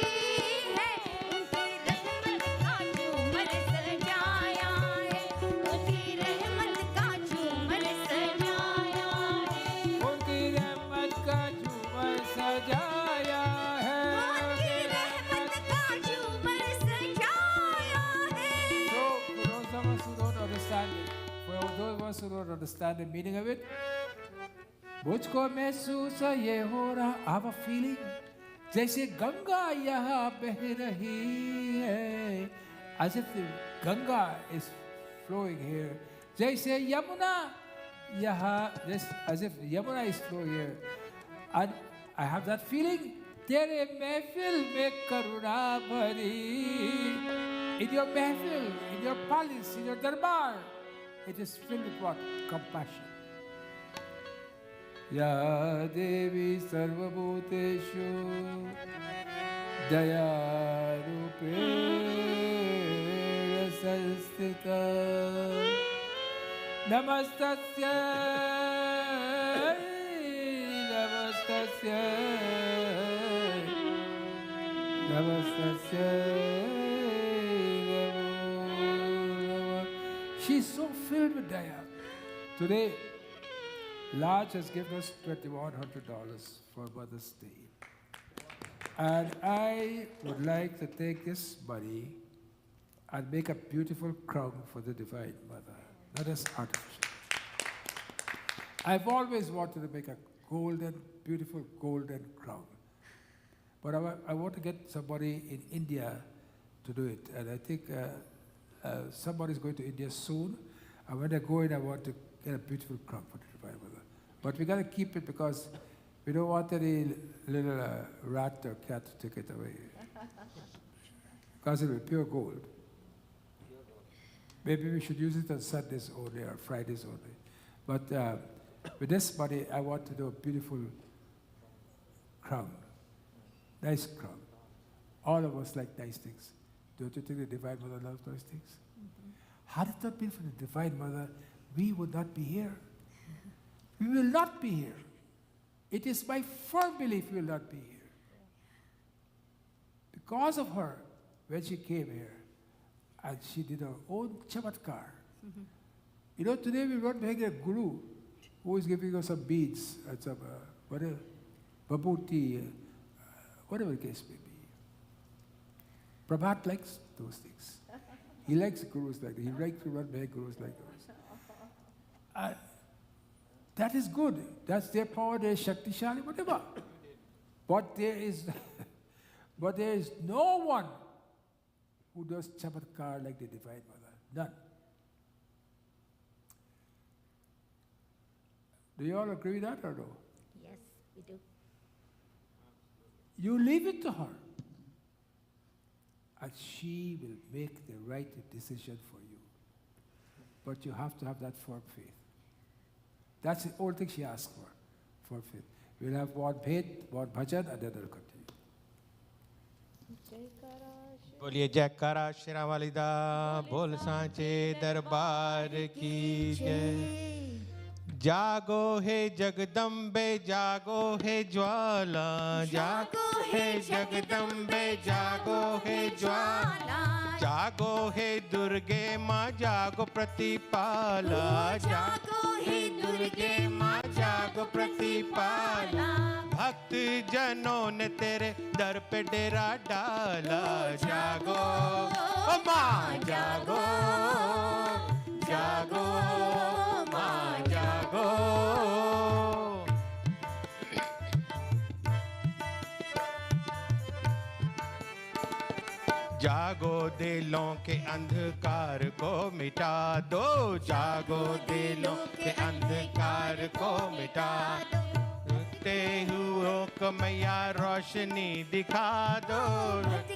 है उनकी रहमत का झूमर सजाया है उनकी रहमत का झूमर सजाया है उनकी रहमत का झूमर सजाया है उनकी रहमत का झूमर सजाया है So, for those of us who don't understand it, for those of us who don't understand the meaning of it, मुझको महसूस ये हो रहा I have a feeling जैसे गंगा यहाँ बह रही है as if the Ganga is flowing here जैसे यमुना यहाँ as if Yamuna is flowing here and I have that feeling तेरे महफिल में करुणा भरी in your महफिल in your palace in your darbar it is filled with what compassion या देवी सर्वभूतेषु दयारूपेण संस्थिता नमस्तस्यै नमस्तस्यै नमस्तस्यै नमो नमः She's so filled with Daya. Today, Laj has given us $2,100 for Mother's Day. And I would like to take this money and make a beautiful crown for the Divine Mother, not as artificial. I've always wanted to make a beautiful golden crown. But I want to get somebody in India to do it. And I think somebody's going to India soon. And when they go in, I want to get a beautiful crown for the Divine Mother. But we got to keep it because we don't want any little rat or cat to take it away. Because it will be pure gold. Maybe we should use it on Sundays only or Fridays only. But with this money, I want to do a beautiful crown. Nice crown. All of us like nice things. Don't you think the Divine Mother loves those things? Mm-hmm. Had it not been for the Divine Mother, we would not be here. We will not be here. It is my firm belief we will not be here. Because of her, when she came here, and she did her own chamatkar. Mm-hmm. You know, today we want to make a guru who is giving us some beads and some, whatever, babuti, whatever the case may be. Prabhat likes those things. He likes gurus like that. He likes to run make gurus like those. That is good. That's their power, their Shaktishali, whatever. But there is no one who does chamatkar like the Divine Mother. None. Do you all agree with that or no? Yes, we do. You leave it to her. And she will make the right decision for you. But you have to have that firm faith. That's the only thing she asked for faith. We'll have one bhed, one bhajan, and then it'll continue. बोलिए जयकारा शेरा वालिदा बोल सांचे दरबार की जय जागो हे जगदम्बे जागो हे ज्वाला जागो हे जगदम्बे जागो हे ज्वाला जागो हे दुर्गे माँ जागो प्रतिपाला जागो हे दुर्गे माँ जागो प्रतिपाला भक्त जनों ने तेरे दर पे डेरा डाला जागो ओ माँ जागो जागो माँ जागो जागो दिलों के अंधकार को मिटा दो जागो दिलों के अंधकार को मिटा दो ते हुओं को मैया रोशनी दिखा दो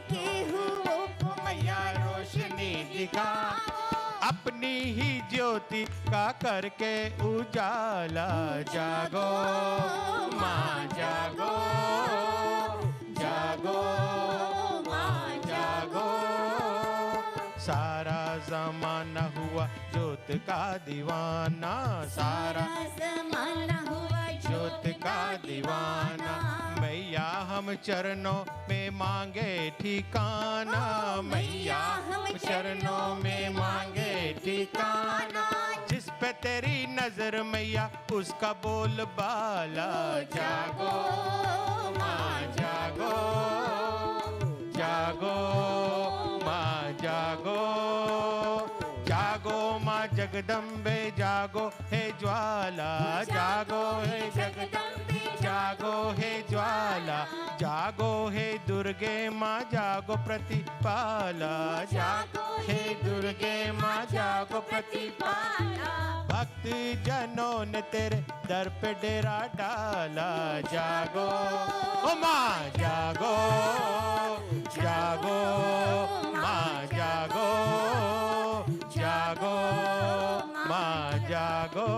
के हुओं को मैया रोशनी दिखा अपनी ही ज्योति का करके उजाला जागो माँ जागो जागो माँ जागो सारा जमाना हुआ ज्योत का दीवाना सारा जमाना हुआ ज्योत का दीवाना मैया हम चरणों में मांगे ठिकाना मैया हम चरणों में मांगे ठिकाना जिस पे तेरी नजर मैया उसका बोल बाला जागो माँ जागो जागो माँ जागो जागो माँ जगदम्बे जागो हे ज्वाला जागो हे जगदम्बे जागो हे ज्वाला जागो हे दुर्गे माँ जागो प्रतिपाला जागो हे दुर्गे माँ जागो प्रतिपाला भक्त जनों ने तेरे दर पे डेरा डाला जागो ओ माँ जागो जागो माँ जागो जागो माँ जागो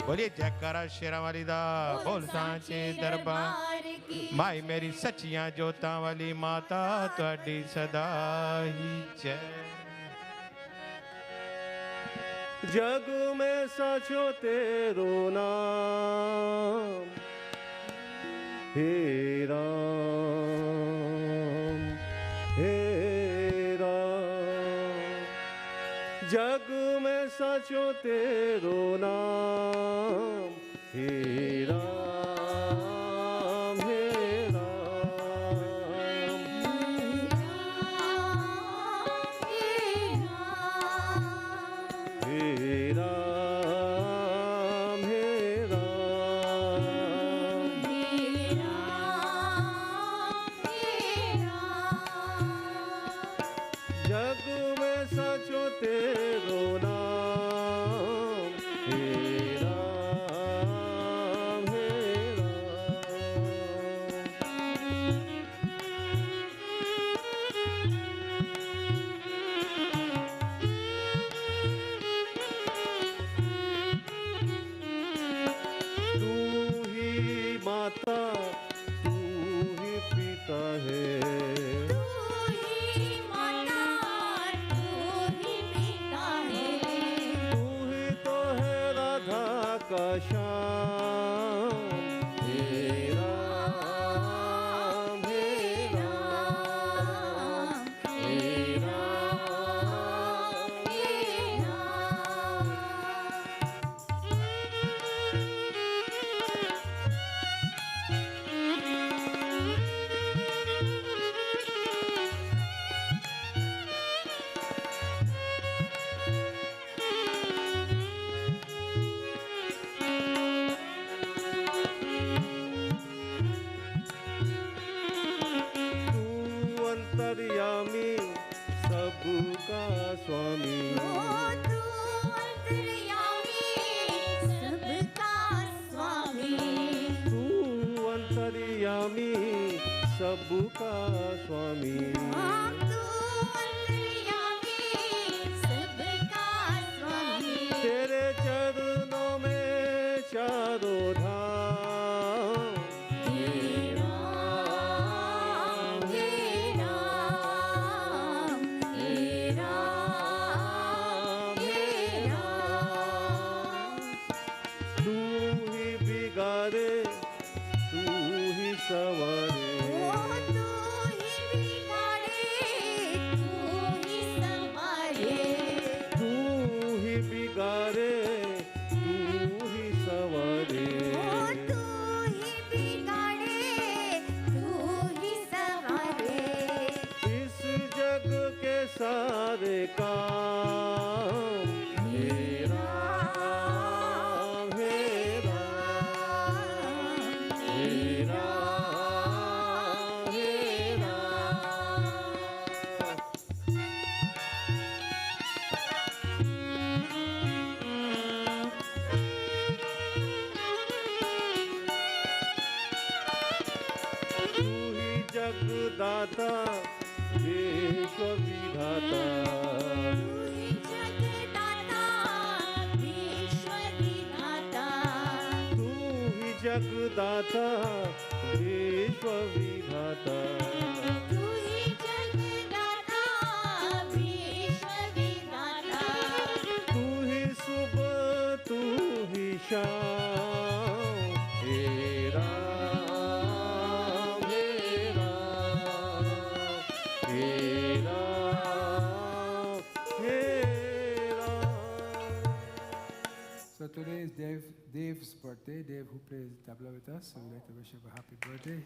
बोलिए जयकारा शेरा वाली दा बोल सांचे दरबार माई मेरी सच्चियां जोतां वाली माता तुहाडी सदा ही जय जग में साचो तेरो नाम हे राम हे राम जग में सचो तेरो नाम हे राम हे राम हे राम हे राम जग में सचो तेरो नाम हे राम हे राम तू ही माता तू ही पिता है का श्याम हे राम हे राम हे राम हे अंतर्यामी सबका स्वामी तू अंतर्यामी सबका स्वामी तू अंतर्यामी सबका स्वामी तू अंतर्यामी सबका स्वामी तेरे चरणों में चारों धाम सवारे तू ही बिगाड़े तू ही सवारे तू ही सवारे इस जग के सारे काम हे राम हे राम हे राम हे तू ही जगदाता विश्व विधाता तू ही जगदाता विश्व विधाता तू ही सुबह तू ही शाम हे राम हे राम हे राम हे Ram So today is Dev's birthday. Dev, who plays tabla with us, so we'd like to wish him a happy birthday.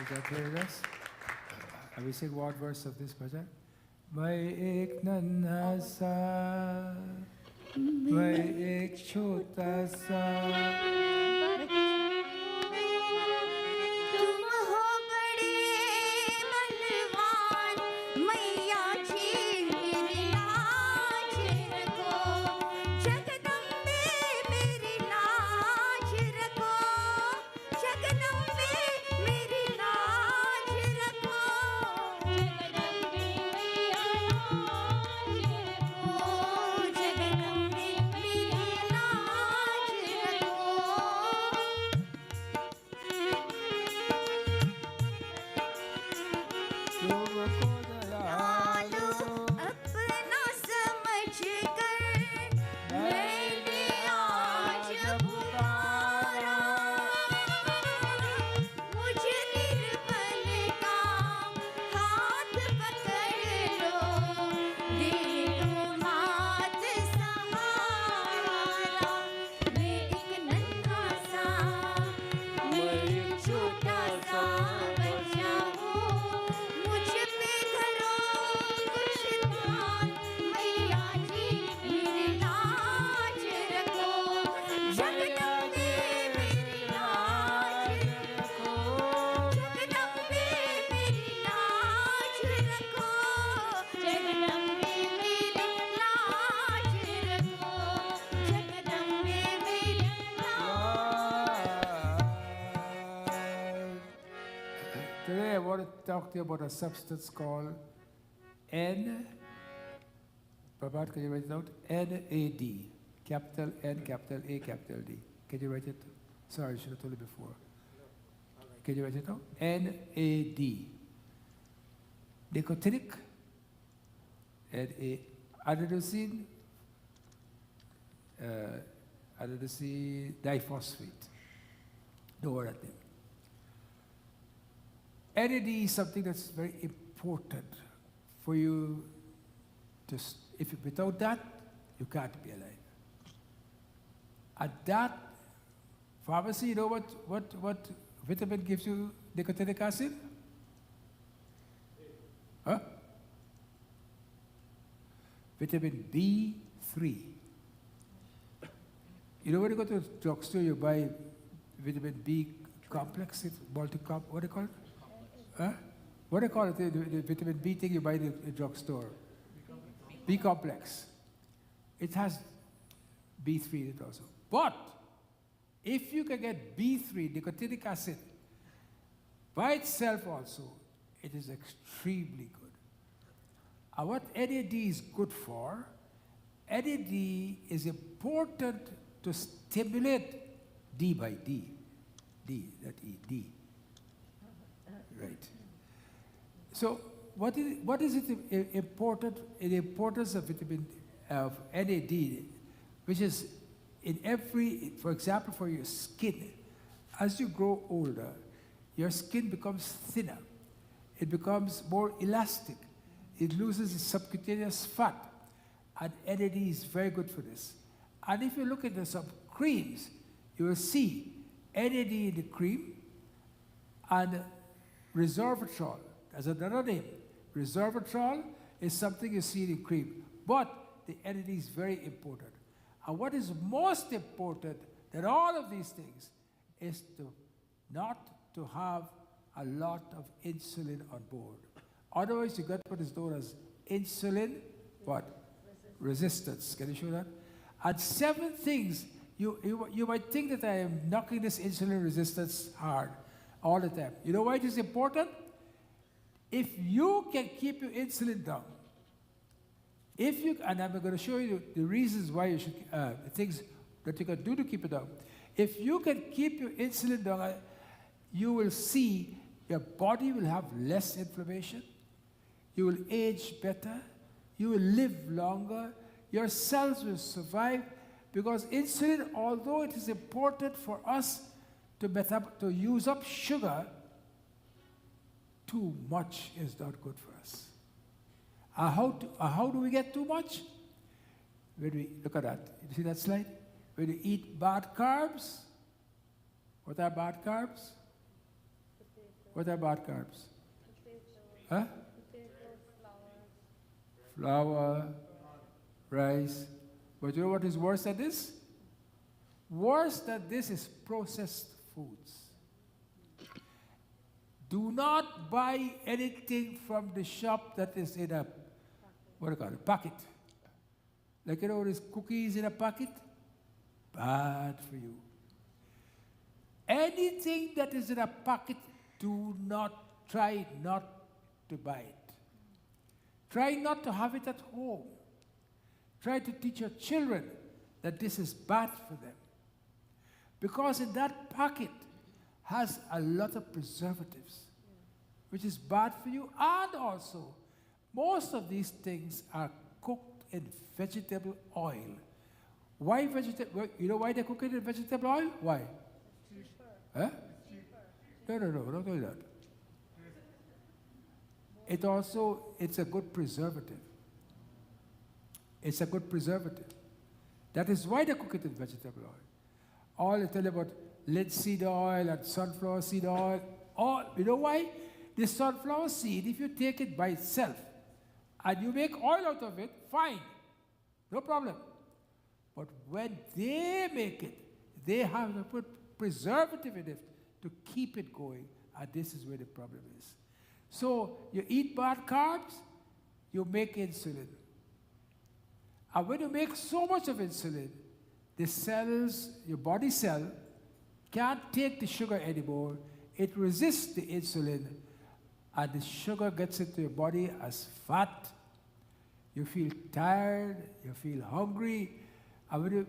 Is that here with us? And we sing one verse of this bhajan. मैं एक नन्हा सा, मैं एक छोटा सा, तुम हो बड़े बलवान मैया जी मेरी लाज रखो जगदम्बे मेरी लाज रखो जगदम्बे मेरी लाज रखो जगदम्बे मैया लाज रखो जगदम्बे मेरी लाज रखो Today I want to talk to you about a substance called N. Prabhat, can you write it out? NAD. Capital N, capital A, capital D. Can you write it? Sorry, I should have told you before. Can you write it out? NAD. Nicotinic. Adenosine. Adenosine diphosphate. Know what that means. NAD is something that's very important for you to, without that, you can't be alive. And that, pharmacy, you know what vitamin gives you nicotinic acid? Huh? Vitamin B3. You know when you go to the drugstore, you buy vitamin B complex, what do you call it? Huh? What do you call it? The vitamin B thing you buy in the drugstore. B complex. It has B3 in it also. But if you can get B3, nicotinic acid, by itself also, it is extremely good. And what NAD is good for, NAD is important to stimulate D by D. D, that E, D. Right. So what is it important? The importance of vitamin of NAD, which is in every, for example, for your skin, as you grow older, your skin becomes thinner. It becomes more elastic. It loses its subcutaneous fat. And NAD is very good for this. And if you look at some creams, you will see NAD in the cream and resveratrol. That's another name. Resveratrol is something you see in cream. But the NAD is very important. And what is most important than all of these things is not to have a lot of insulin on board. Otherwise, you get what is known as insulin, what? Resistance. Can you show that? And 7 things, you might think that I am knocking this insulin resistance hard all the time. You know why it is important? If you can keep your insulin down, and I'm going to show you the reasons why you should, the things that you can do to keep it down. If you can keep your insulin down, you will see your body will have less inflammation, you will age better, you will live longer, your cells will survive, because insulin, although it is important for us to use up sugar, too much is not good for us. How do we get too much? When we look at that, you see that slide? When you eat bad carbs, what are bad carbs? What are bad carbs? Huh? Flour, rice. But you know what is worse than this? Worse than this is processed foods. Do not buy anything from the shop that is in a, what do you call it, packet. Like, you know, these cookies in a packet? Bad for you. Anything that is in a packet, try not to buy it. Try not to have it at home. Try to teach your children that this is bad for them. Because in that packet has a lot of preservatives, which is bad for you. And also, most of these things are cooked in vegetable oil. Why vegetable? You know why they cook it in vegetable oil? Why? Huh? No, don't do that. It's a good preservative. It's a good preservative. That is why they cook it in vegetable oil. All they tell you about linseed oil and sunflower seed oil. You know why? The sunflower seed, if you take it by itself and you make oil out of it, fine. No problem. But when they make it, they have to put preservative in it to keep it going. And this is where the problem is. So you eat bad carbs, you make insulin. And when you make so much of insulin, the cells, your body cell, can't take the sugar anymore. It resists the insulin. and the sugar gets into your body as fat. You feel tired, you feel hungry. And when you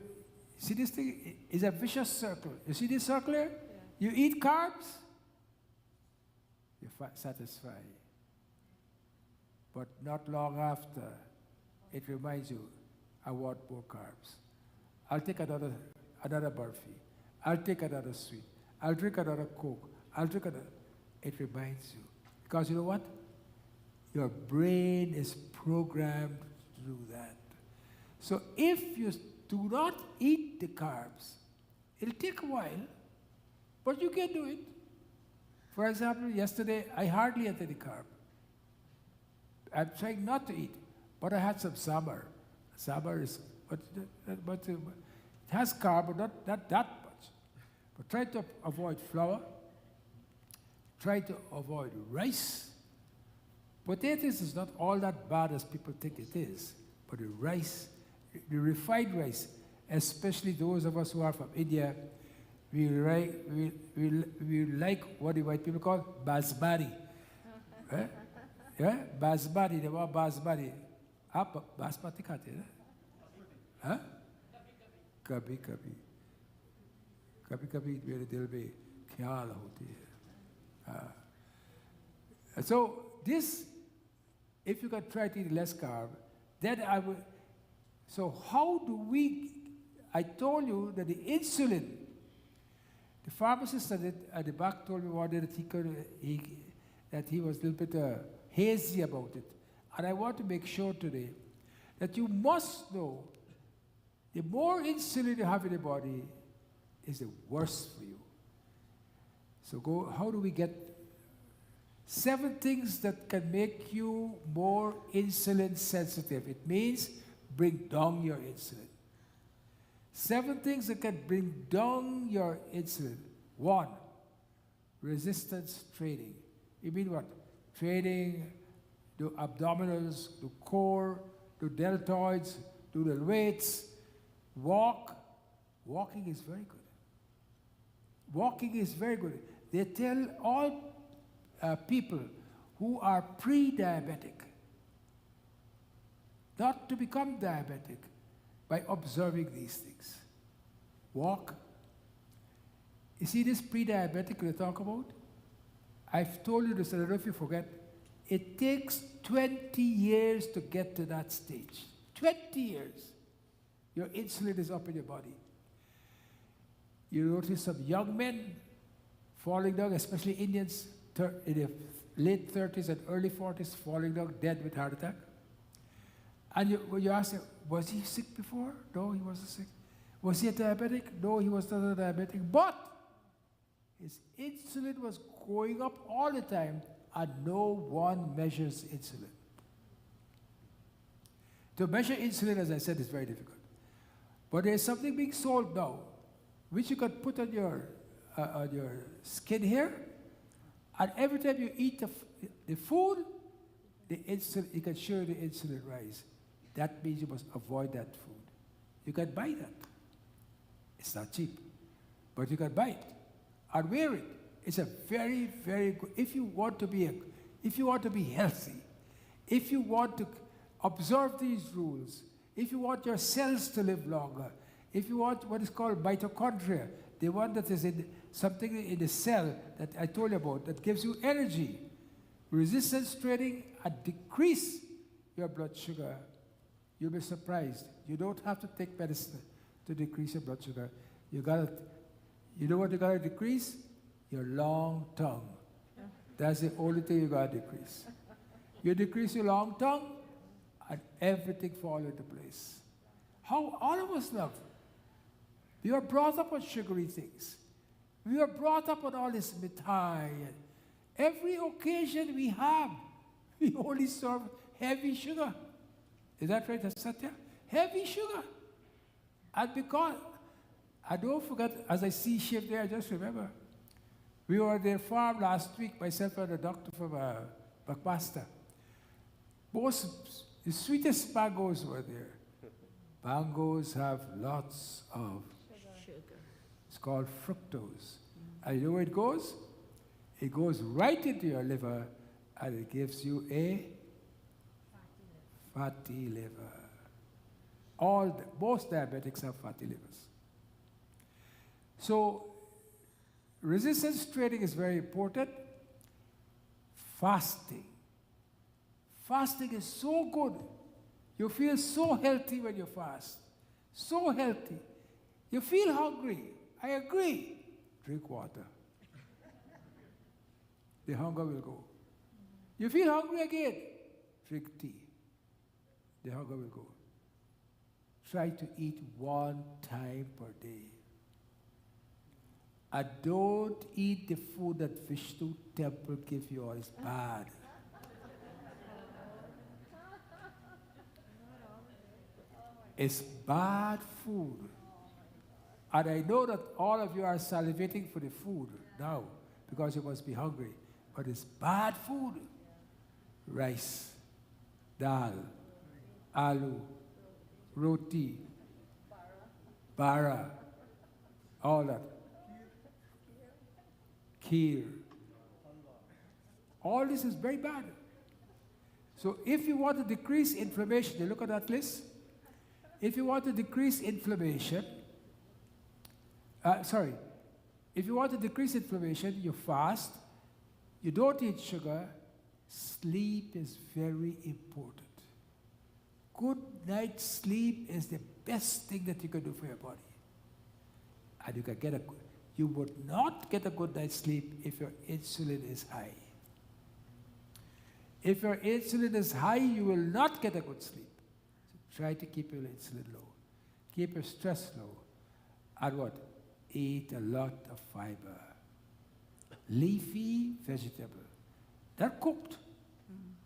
see this thing is a vicious circle. You see this circle here? Yeah. You eat carbs, you're satisfied. But not long after, it reminds you, I want more carbs. I'll take another burfi. I'll take another sweet. I'll drink another Coke. I'll drink another. It reminds you. Because you know what? Your brain is programmed to do that. So if you do not eat the carbs, it'll take a while, but you can do it. For example, yesterday, I hardly ate any carb. I'm trying not to eat, but I had some sambar. Sambar is, but it has carb, but not that much. But try to avoid flour. Try to avoid rice. Potatoes is not all that bad as people think it is. But the rice, the refined rice, especially those of us who are from India, we like what the white people call basmati. Eh? Yeah? Basmati, they want basmati. आप बासमती खाते हैं ना? हाँ? कभी कभी मेरे दिल में ख्याल होती है. So this, if you can try to eat less carb, then I will. So how do we? I told you that the insulin. The pharmacist at the back told me one day that he was a little bit hazy about it. And I want to make sure today that you must know the more insulin you have in the body is the worse for you. So how do we get 7 things that can make you more insulin sensitive? It means bring down your insulin. 7 things that can bring down your insulin. 1, resistance training. You mean what? Training, do abdominals, do core, do deltoids, do the weights, walk. Walking is very good. Walking is very good. They tell all people who are pre-diabetic not to become diabetic by observing these things. Walk. You see this pre-diabetic we talk about? I've told you this, I don't know if you forget. It takes 20 years to get to that stage. 20 years. Your insulin is up in your body. You notice some young men falling down, especially Indians in the late 30s and early 40s, falling down dead with heart attack. And when you ask him, was he sick before? No, he wasn't sick. Was he a diabetic? No, he was not a diabetic. But his insulin was going up all the time, and no one measures insulin. To measure insulin, as I said, is very difficult. But there's something being sold now, which you can put on your skin here, and every time you eat the food, the insulin, you can show the insulin rise. That means you must avoid that food. You can buy that. It's not cheap, but you can buy it and wear it. It's a very, very good. If you want to be healthy, if you want to observe these rules, if you want your cells to live longer, if you want what is called mitochondria, the one that is in something in the cell that I told you about that gives you energy, resistance training, and decrease your blood sugar, you'll be surprised. You don't have to take medicine to decrease your blood sugar. You know what you gotta decrease? Your long tongue. That's the only thing you gotta decrease. You decrease your long tongue, and everything falls into place. How all of us love. We are brought up on sugary things. We are brought up on all this mithai. Every occasion we have, we only serve heavy sugar. Is that right, Satya? Heavy sugar. And because, I don't forget, as I see Shiv there, I just remember, we were at their farm last week, myself and a doctor from Buckmaster. The sweetest mangoes were there. Mangoes have lots of sugar. It's called fructose. And you know where it goes? It goes right into your liver and it gives you a fatty liver. Most diabetics have fatty livers. So, resistance training is very important. Fasting. Fasting is so good. You feel so healthy when you fast. So healthy. You feel hungry. I agree. Drink water. The hunger will go. You feel hungry again. Drink tea. The hunger will go. Try to eat 1 time per day. And don't eat the food that Vishnu temple gives you all. It's bad. It's bad food. And I know that all of you are salivating for the food now because you must be hungry. But it's bad food. Rice, dal, aloo, roti, bara, all that. Kheer. All this is very bad. So if you want to decrease inflammation, you look at that list. If you want to decrease inflammation, if you want to decrease inflammation, you fast, you don't eat sugar, sleep is very important. Good night's sleep is the best thing that you can do for your body. And you would not get a good night's sleep if your insulin is high. If your insulin is high, you will not get a good sleep. So try to keep your insulin low. Keep your stress low. And what? Eat a lot of fiber. Leafy vegetable. They're cooked.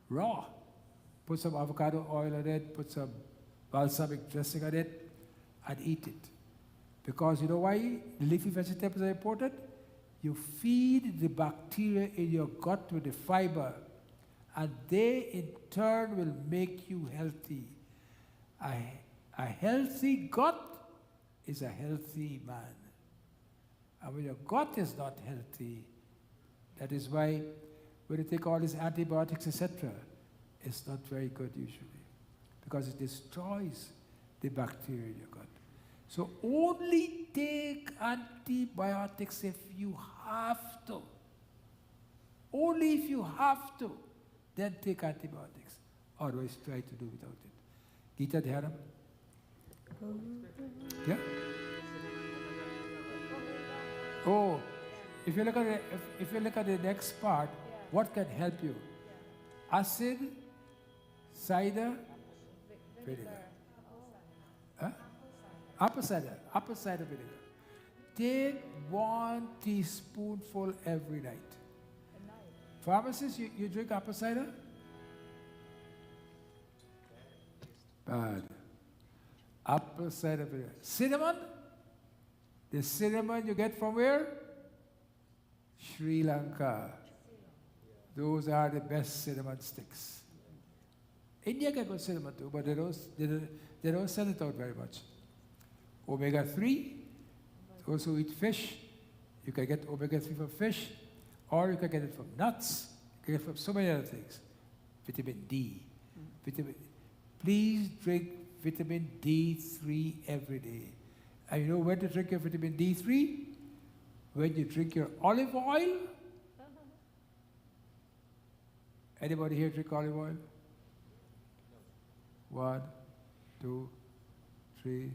Raw. Put some avocado oil on it, put some balsamic dressing on it, and eat it. Because you know why leafy vegetables are important? You feed the bacteria in your gut with the fiber, and they in turn will make you healthy. A healthy gut is a healthy man. And when your gut is not healthy, that is why when you take all these antibiotics, etc., it's not very good usually, because it destroys the bacteria in your gut. So only take antibiotics if you have to. Only if you have to, then take antibiotics. Otherwise, try to do without it. Gita Dhyanam? Yeah? Oh, if you look at the next part, what can help you? Acid, cider, vinegar. Huh? Apple cider vinegar. Take 1 teaspoonful every night. Pharmacists, you drink apple cider? Bad. Apple cider vinegar. Cinnamon? The cinnamon you get from where? Sri Lanka. Those are the best cinnamon sticks. India can go cinnamon too, but they don't sell it out very much. Omega-3, those who eat fish, you can get omega-3 from fish, or you can get it from nuts, you can get it from so many other things. Vitamin D. Please drink vitamin D3 every day. And you know when to drink your vitamin D3? When you drink your olive oil. Anybody here drink olive oil? 1, 2, 3,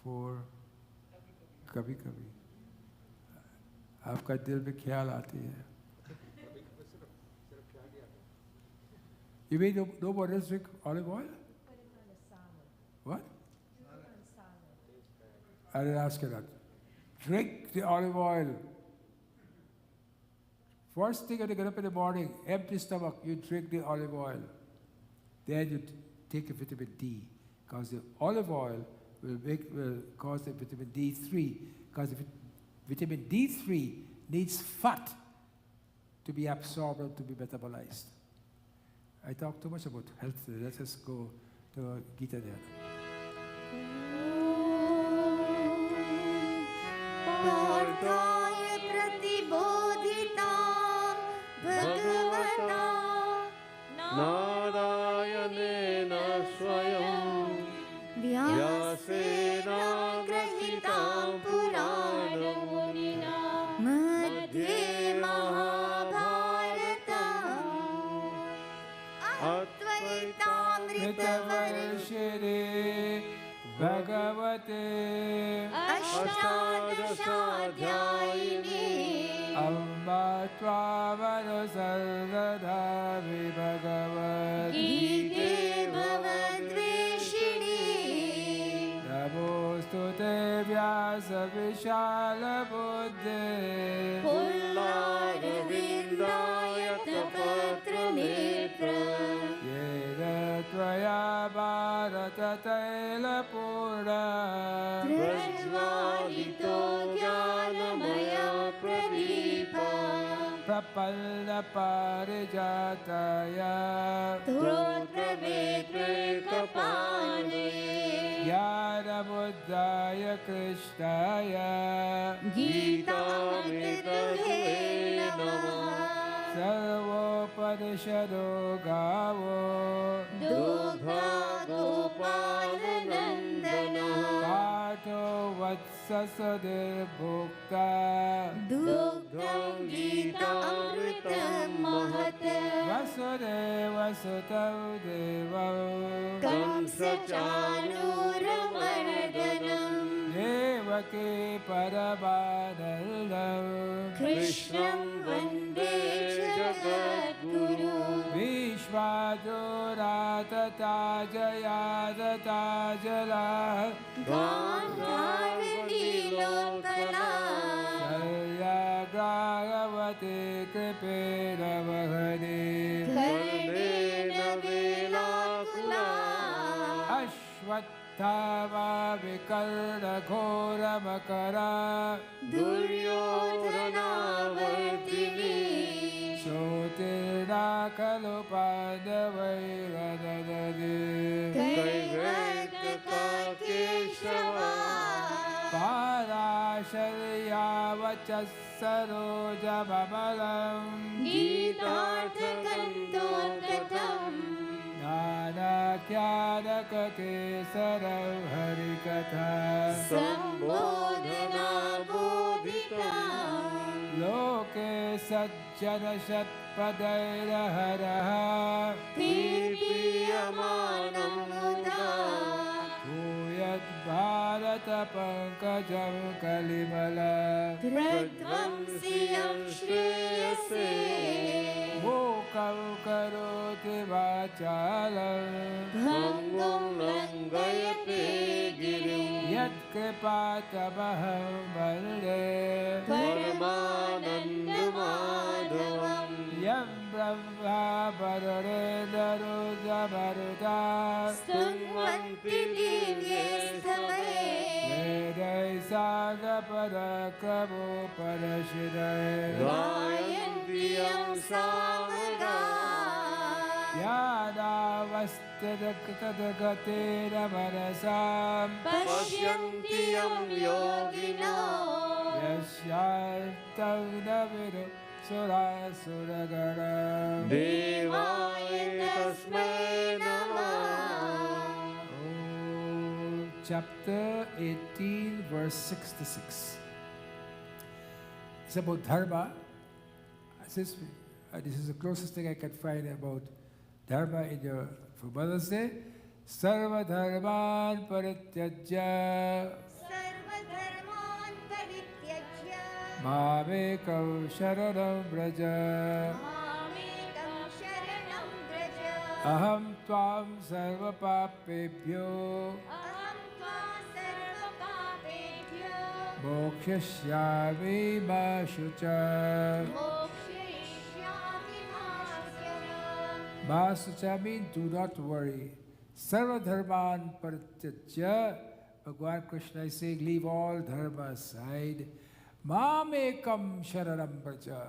4. कभी कभी आपका दिल में ख्याल आती है. You mean nobody else drink olive oil? What? I didn't ask you that. Drink the olive oil. First thing when you get up in the morning, empty stomach, you drink the olive oil. Then you take a vitamin D, because the olive oil will cause the vitamin D3, because vitamin D3 needs fat to be absorbed and to be metabolized. I talk too much about health today. Let's just go to Gita Dhyana. पार्थाय प्रतिबोधितां नारायणेन स्वयं व्यासेन ग्रहीतां पुराणमुनिना मध्ये महाभारतम् अद्वैतामृतवर्षिणे भगवते अष्टादशाध्यायिनी अम्बा त्वामनुसर्वदा गीते भवद्वेषिणी नमोऽस्तु ते व्यासविशालबुद्धे पुल्लारविन्दायतपत्रनेत्र येन त्वया भारततैलपूर्णा प्रज्वालितो ज्ञानमया प्रदीपा प्रपन्नपारिजाताय स्तोत्रवेत्रैकपाणे ज्ञानमुद्राय कृष्णाय गीतामृतवे नमः सर्वोपनिषदो गावो दुग्धा गोपालनन्दनः पाठो वत्ससुधिर्भुक्ता दुग्धं गीतामृतं महत् वसुदेवसुतं देवं कंसचाणूरमर्दनम् देवकी परमानन्दं कृष्णं वन्दे जगद्गुरु विश्वाजोरातताजयादताजला गान्धारनीलोत्पला शय्याग्रावती कृपेण वहने कर्णेन वेलाकुला अश्वत्थामा विकर्णघोरमकरा दुर्योधनावर्तिनी श्रोतिर्ना खलु पाण्डवैरनदने कैवर्तका केशवा पाराशर्यावचः सरोजममलम् गीतार्थगन्धोद्गतम् नानाख्यानककेसरं हरिकथा सम्बोधना बोधिता लोके सज्जनशतपदैरहरः पीप्यमानं मुदा भूयद्भारतपङ्कजं कलिमल प्रध्वंसियं श्रेयसे मूकं करोति वाचालं भङ्गुं लङ्घयते गिरिं यत्कृपातमहं वन्दे परमानन्दमाधवम् यं ब्रह्मा वरुणेन्द्ररुद्रमरुता स्तुन्वन्ति दिव्ये स्तवे वेदैः साङ्गपरक्रमोपनिषदैः गायन्ति यं सामगा यादावस्थितगतेन मनसां पश्यन्ति यं योगिनो यस्यार्थं न विदुः सुरासुरगणा देवाय तस्मै नमः Chapter 18, verse 66. It's about dharma. This is the closest thing I can find about dharma in your for Mother's Day. Sarva dharman parityajya सर्वधर्मान् परित्यज्य mamekam sharanam vraja मामेकं शरणं Vraj aham tvam sarva papebhyo अहं त्वा सर्वपापेभ्यो mokshishyami ma shucha. मोक्षयिष्यामि मा शुचः Masucha means do not worry. Sarva dharman parityajya. Bhagavan Krishna is saying, leave all dharma aside. Mamekam sharanam braja.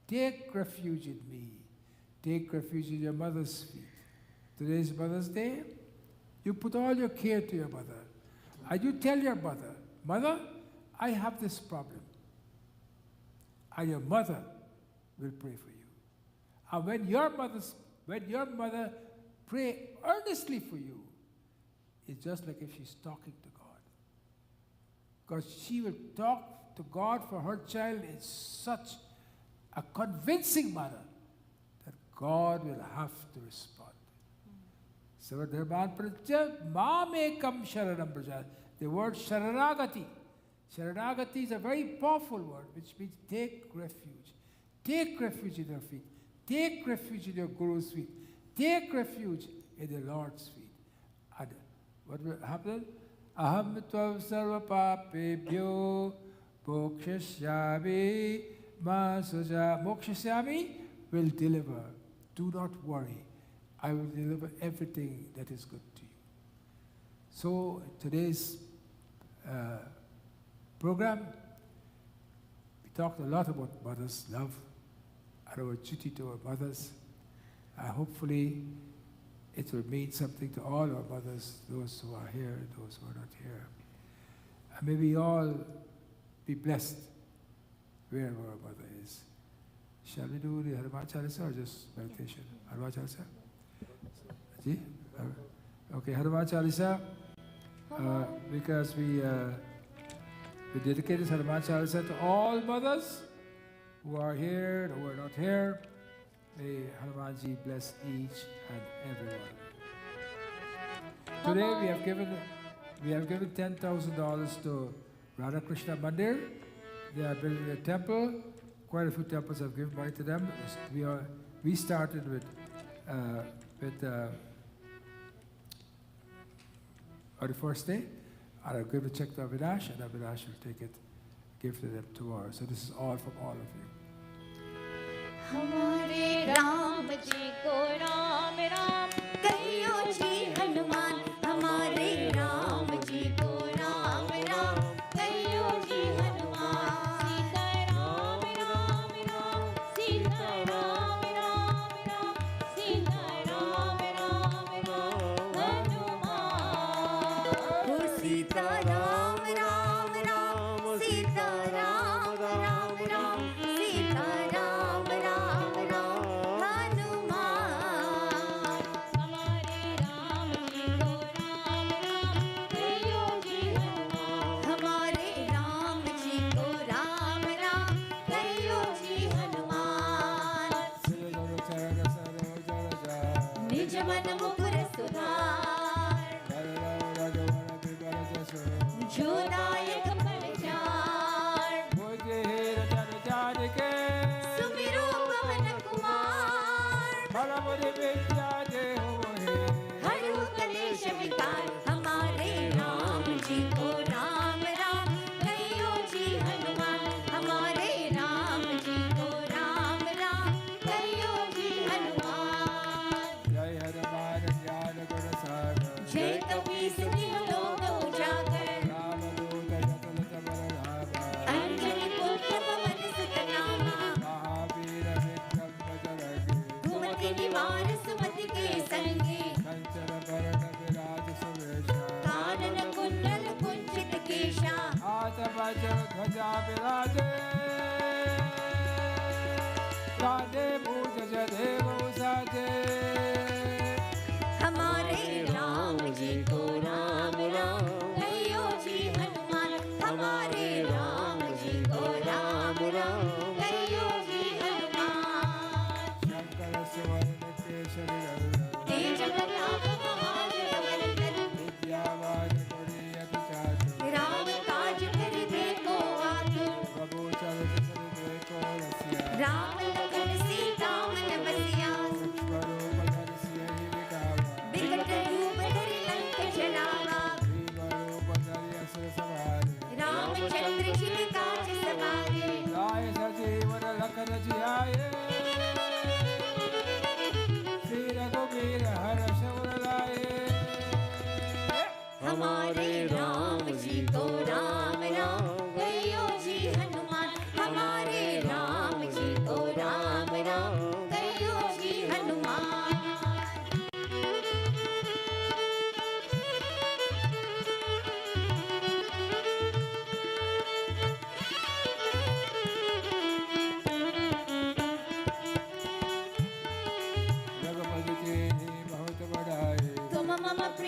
Take refuge in me. Take refuge in your mother's feet. Today is Mother's Day. You put all your care to your mother. And you tell your mother, Mother, I have this problem. And your mother will pray for you. And when your mother when your mother pray earnestly for you, it's just like if she's talking to God. Because she will talk to God for her child in such a convincing manner that God will have to respond. The word sharanagati. Sharanagati is a very powerful word which means take refuge. Take refuge in your feet. Take refuge in your Guru's feet. Take refuge in the Lord's feet. And what will happen? Aham tvav sarva papebhyo mokshashyami masuja. Mokshashyami will deliver. Do not worry. I will deliver everything that is good to you. So today's program, we talked a lot about mothers' love and our duty to our mothers. Hopefully it will mean something to all our mothers, those who are here, those who are not here. And may we all be blessed wherever our mother is. Shall we do the Hanuman Chalisa or just meditation? Hanuman Chalisa? See? Okay, Hanuman Chalisa. Because we dedicate this Hanuman Chalisa to all mothers who are here and who are not here. May Hanumanji bless each and everyone. Today we have given $10,000 to Vishnu Mandir. They are building a temple. Quite a few temples have given money to them. We started with on the first day. I'll give a check to Avinash, and Avinash will take it, give to them tomorrow. So this is all from all of you. हमारे राम जी को राम राम कहियो जी हनुमान हमारे राम जी को राम राम कहियो जी हनुमान सीता राम राम राम सीता राम राम राम हनुमान हो सीता राम राम राम सीता राम राम राम सीता राम राम राम हनुमान हमारे राम जी को राम राम कहियो जी हनुमान हमारे राम जी को राम राम कहियो जी हनुमान निज मन मुकुर सुधार जो दायक परचार सुमिरो पवन कुमार हरु कलेश विकार हमारे राम जी को राम राम कहियो जी हनुमान हमारे राम जी को राम राम कहियो जी हनुमान जय कपीस तिह लोक उजागर अंजनी पुत्र पवन सुत नामा घुमति निवार सुमति के संगी कानन कुंडल कुंचित केशा हमारे राम जी को राम राम कहियो जी हनुमान हमारे राम जी को राम राम कहियो जी हनुमान तेज प्रताप महाजगवंदन राम काज करिबे को आतुर राम लखन सीता मन बसिया बिकट रूप धरि लंक जलावा रामचंद्र जी काज सवारे हमारे राम जी को राम राम कहियो जी हनुमान हमारे राम जी को राम राम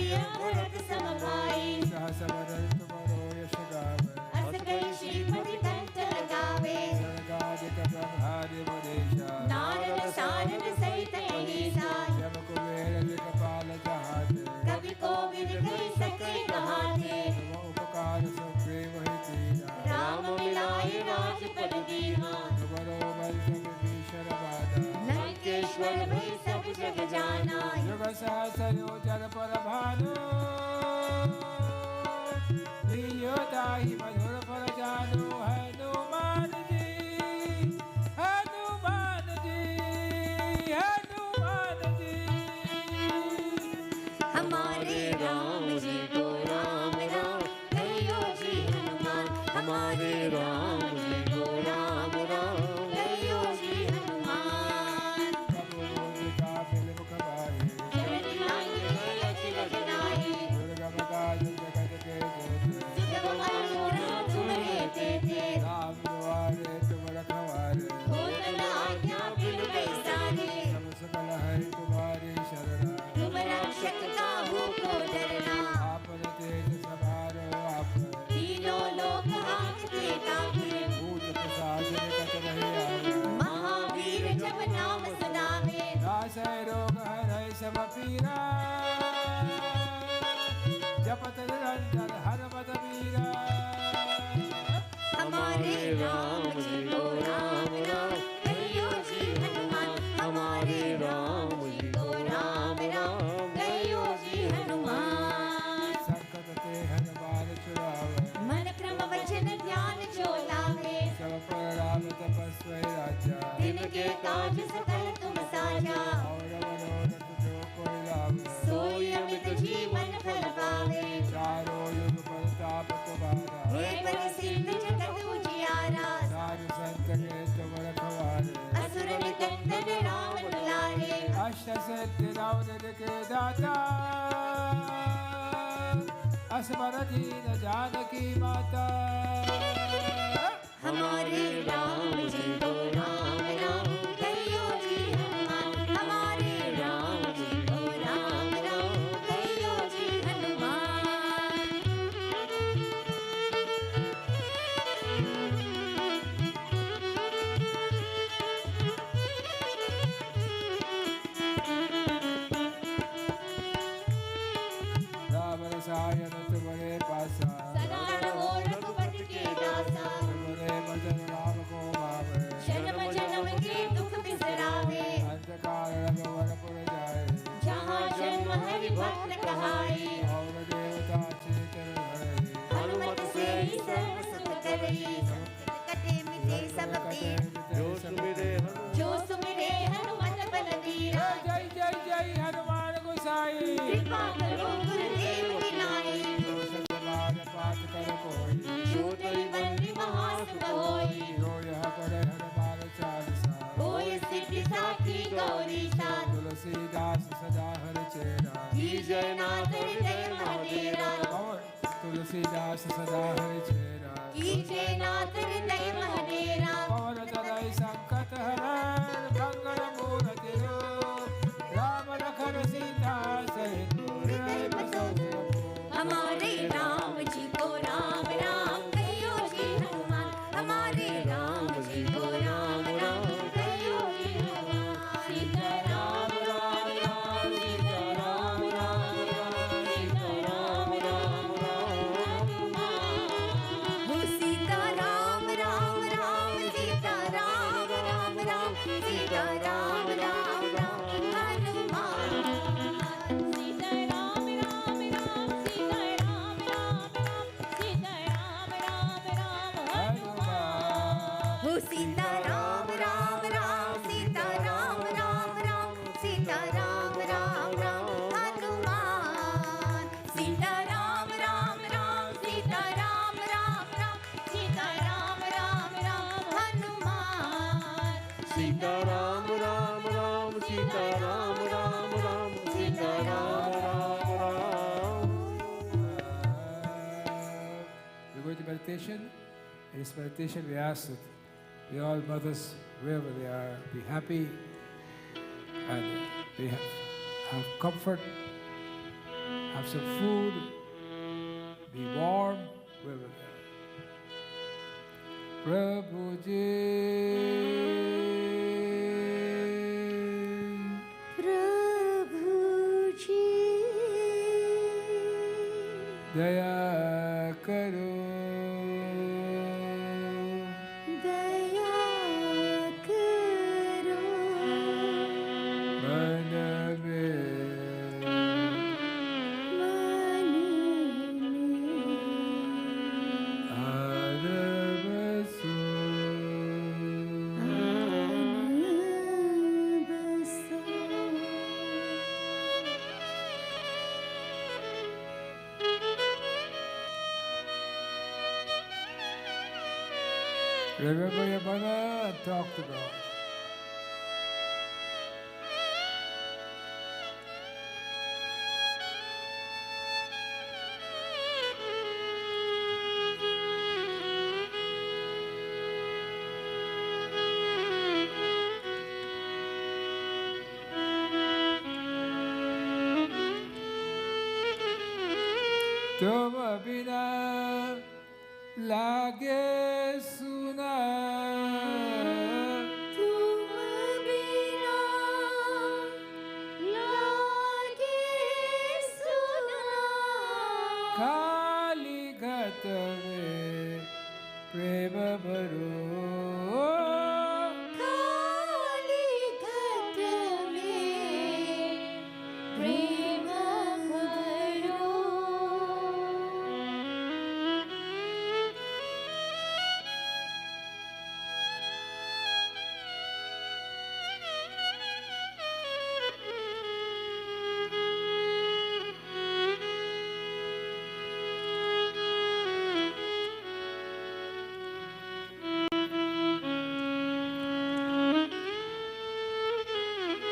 प्रिय भरत समभाई सहसवदन तुमरो यश गावै अस कई श्रीपति कंठ लगावे सर्गादिक ब्रह्मादि मुनीसा नारद सारद सहित अहिसा जम कुबेर दिक्पाल जहाते कवि कोविद कहि सके कहाते तुम उपकार सुग्रीव ही कीना राम मिलाए राजपद दीना तुमरो बल विभीषण बाधा लंकेश्वर भई सब जग जाना युग सहस्र योजन पर भानु लियो ताहि मधुर फल जानु हनुमान जी हनुमान जी हनुमान जी हमारे राम जी को राम राम कहियो जी हनुमान हमारे राम जी को राम राम कहियो जी हनुमान प्रभु मुद्रिका फिर मुख बाहि चरण लांघे अति रघुनाई दुर्गम काज जगत के जेते जग मानो तुम्हारे तेते राम दुआरे तुम रखवारे होत न आज्ञा बिनु पैसारे सब सकल है तुम्हारी शरण तुम रक्षक काहू को डरना आपन तेज सभारो आप तीनों लोक हांकते कांपे भूत पिशाच निकट नहीं आवे महावीर जब नाम सुनावे नासै रोग हरै सब पीरा जपत निरंतर हनुमत वीरा हमारे राम जी को राम राम कहियो जी हनुमान हमारे राम जी को राम राम कहियो जी हनुमान संकट ते हनुमान छुड़ावे मन क्रम वचन ध्यान जो लावे सब पर राम तपस्वी राजा तिनके काज सकल तुम साजा और मनोरथ जो कोई लावे सोई अमित जीवन फल पावे चारों युग प्रताप तुम्हारा हे प्रसिद्ध जगत उजियारा साधु संत के तुम रखवारे असुर निकंदन राम दुलारे अष्ट सिद्धि नव निधि के दाता असबर दीन जानकी माता हमारे राम जी को राम राम कहियो जी हनुमान हमारे राम जी को राम राम कहियो जी हनुमान राम रसायन तुम्हारे पासा सदा रहो रघुपति के दासा तुम्हारे भजन राम को भावे जन्म जन्म के दुख बिसरावे अंतकाल रघुवरपुर जाए जहाँ जन्म हरि भक्त कहाई और देवता चेतन धरे हनुमत से ही सर्व सुख करई कटे मिटे सब पीर जो सुमिरे जो सुमिरे हनुमत बलबीरा जय जय जय हनुमान गोसाई कृपा करो गुरुदेव की नाई सतबार पाठ कर कोई छूटई बंदी महासुख होई जो यह पढ़े हनुमान चालीसा होय सिद्धि साखी गौरी सा तुलसीदास सदा हर चेरा जी जय नाथ हृदय महादेरा और तुलसीदास सदा हर चेरा की जय नाथ हृदय महादेरा पवन तनय संकट हरण मंगल मूर्ति राम लखन सीता सहित हृदय बसो हमारे राम जी को राम राम कहियो जी हनुमान हमारे राम जी को राम राम कहियो जी हनुमान सीता राम राम राम सीता राम राम राम सीता राम राम राम हनुमान हो सीता राम राम राम सीता राम राम राम सीता राम राम राम हनुमान सीता राम राम राम सीता राम राम राम सीता राम राम राम हनुमान हो Sita Ram Ram Ram Sita Ram Ram Ram Sita Ram Ram Ram Hanuman Sita Ram Ram Ram Sita Ram Ram Ram Sita Ram Ram Ram Hanuman Sita Ram Ram Ram Sita Ram Ram Ram Sita Ram Ram Ram We go to meditation. In this meditation, we ask that we all mothers, wherever they are, be happy and have comfort have some food, be warm, wherever they are. Prabhu Ji, Prabhu Ji, Daya Karo, Daya Karo, Man mein Man mein aad baso. Remember your mother and talk to God. तुम बिना लागे सुना तुम बिना लागे सुना खाली घट में प्रेम भरो खाली घट में प्रेम भरो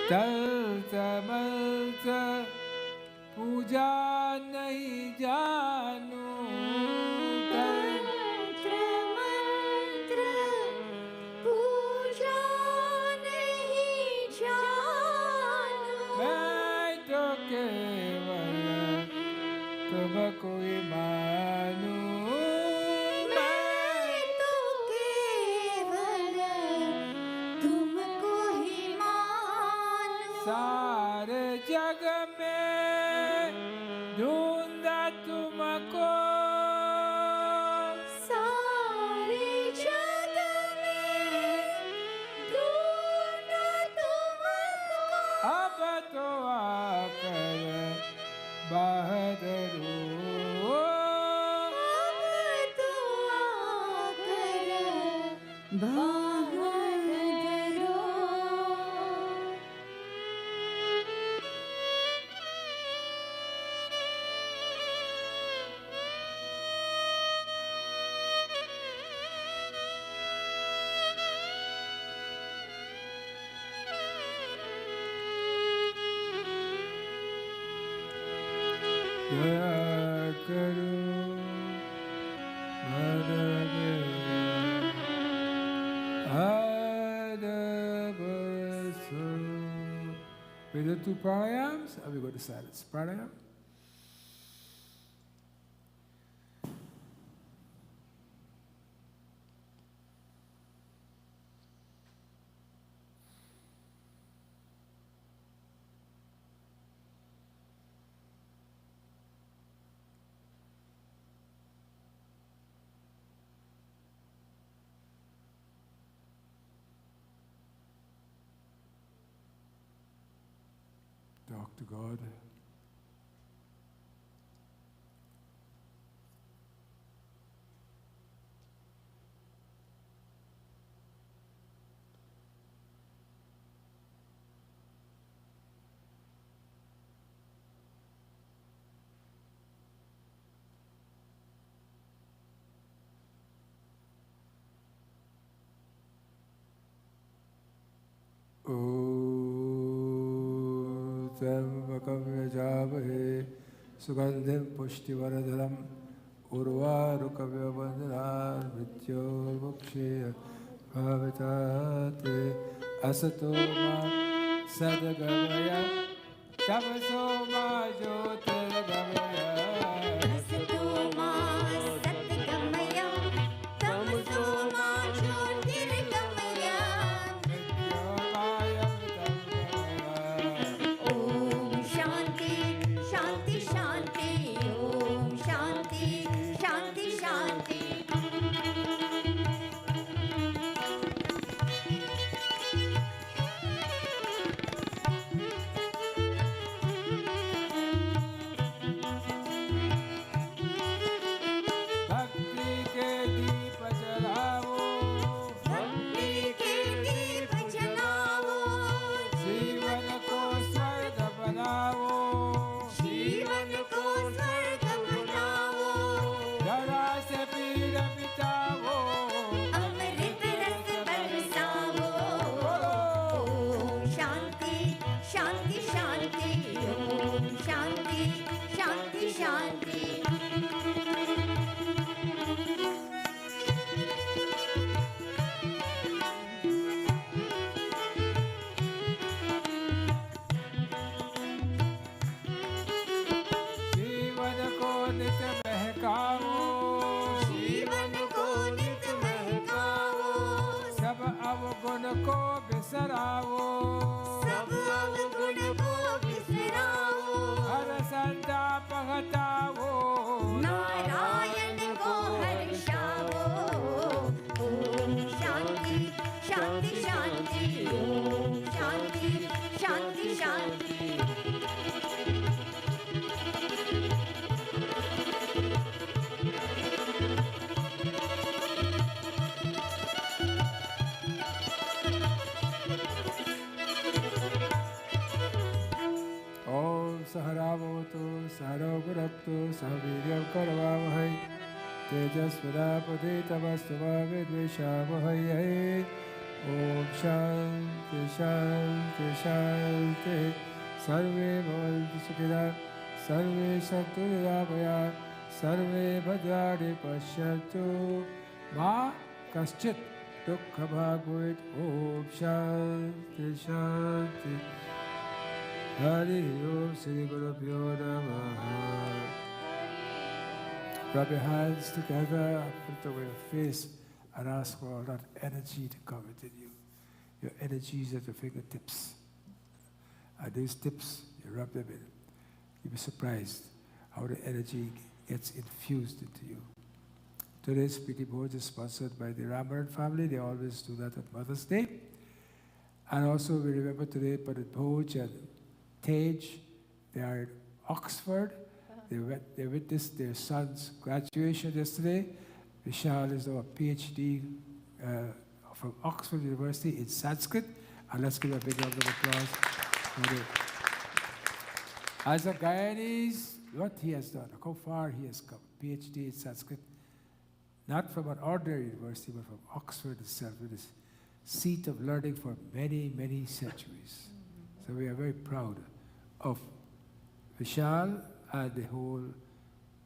चलता मलता पूजा नहीं जानू मंत्र मंत्र पूजा नहीं जानू मैं तो केवल तुमको ही मानू मैं तो केवल तुमको ही मानू सारे जग में ढूंढा तुमको सारे जग में ढूंढा तुमको अब तो आकर बहादुर अब तो आकर बहादुर दया करो मन में आद बसो. We do 2 pranayams and we go to silence. Pranayam. Talk to God. यजामहे सुगन्धिं पुष्टिवर्धनम् उर्वारुकव्यवन्दनान्मृत्योर्मुक्षीय भविताते असतो मा सद्गमय तमसो मा ज्योतिर्गमय Shanti, Shanti, Om Shanti, Shanti, Shanti. जीवन को नित महकाओ, जीवन को नित महकाओ, सब अवगुण को बिसराओ, सब अवगुण को बिसराओ, हर संताप हटाओ, नारायण को हर्षाओ। ओम शांति, शांति, शांति, ओम शांति, शांति, शांति। ओम सहनावतु सहनौ भुनक्तु सह वीर्यं करवावहै तेजस्विनापतितमस्तु मा विद्विषावहै। ओम शांति शांति शांति। सर्वे भवन्तु सुखिनः, सर्वे सन्तु निरामयाः, सर्वे भद्राणि पश्यन्तु मा कश्चित् दुःखभाग् भवेत्। ओम शांति शांति। Hari Om Shri Guru Pyo Namaha. Rub your hands together, put away your face, and ask for all that energy to come within you. Your energy is at your fingertips. And these tips, you rub them in. You'll be surprised how the energy gets infused into you. Today's Piti Bhoj is sponsored by the Ramaran family. They always do that on Mother's Day. And also we remember today Piti Bhoj and Tej, they are in Oxford. They witnessed their son's graduation yesterday. Vishal is now a PhD from Oxford University in Sanskrit. And let's give a big round of applause for it. As a Guyanese, what he has done, how far he has come. PhD in Sanskrit, not from an ordinary university, but from Oxford itself, with its seat of learning for many, many centuries. So we are very proud of Vishal and the whole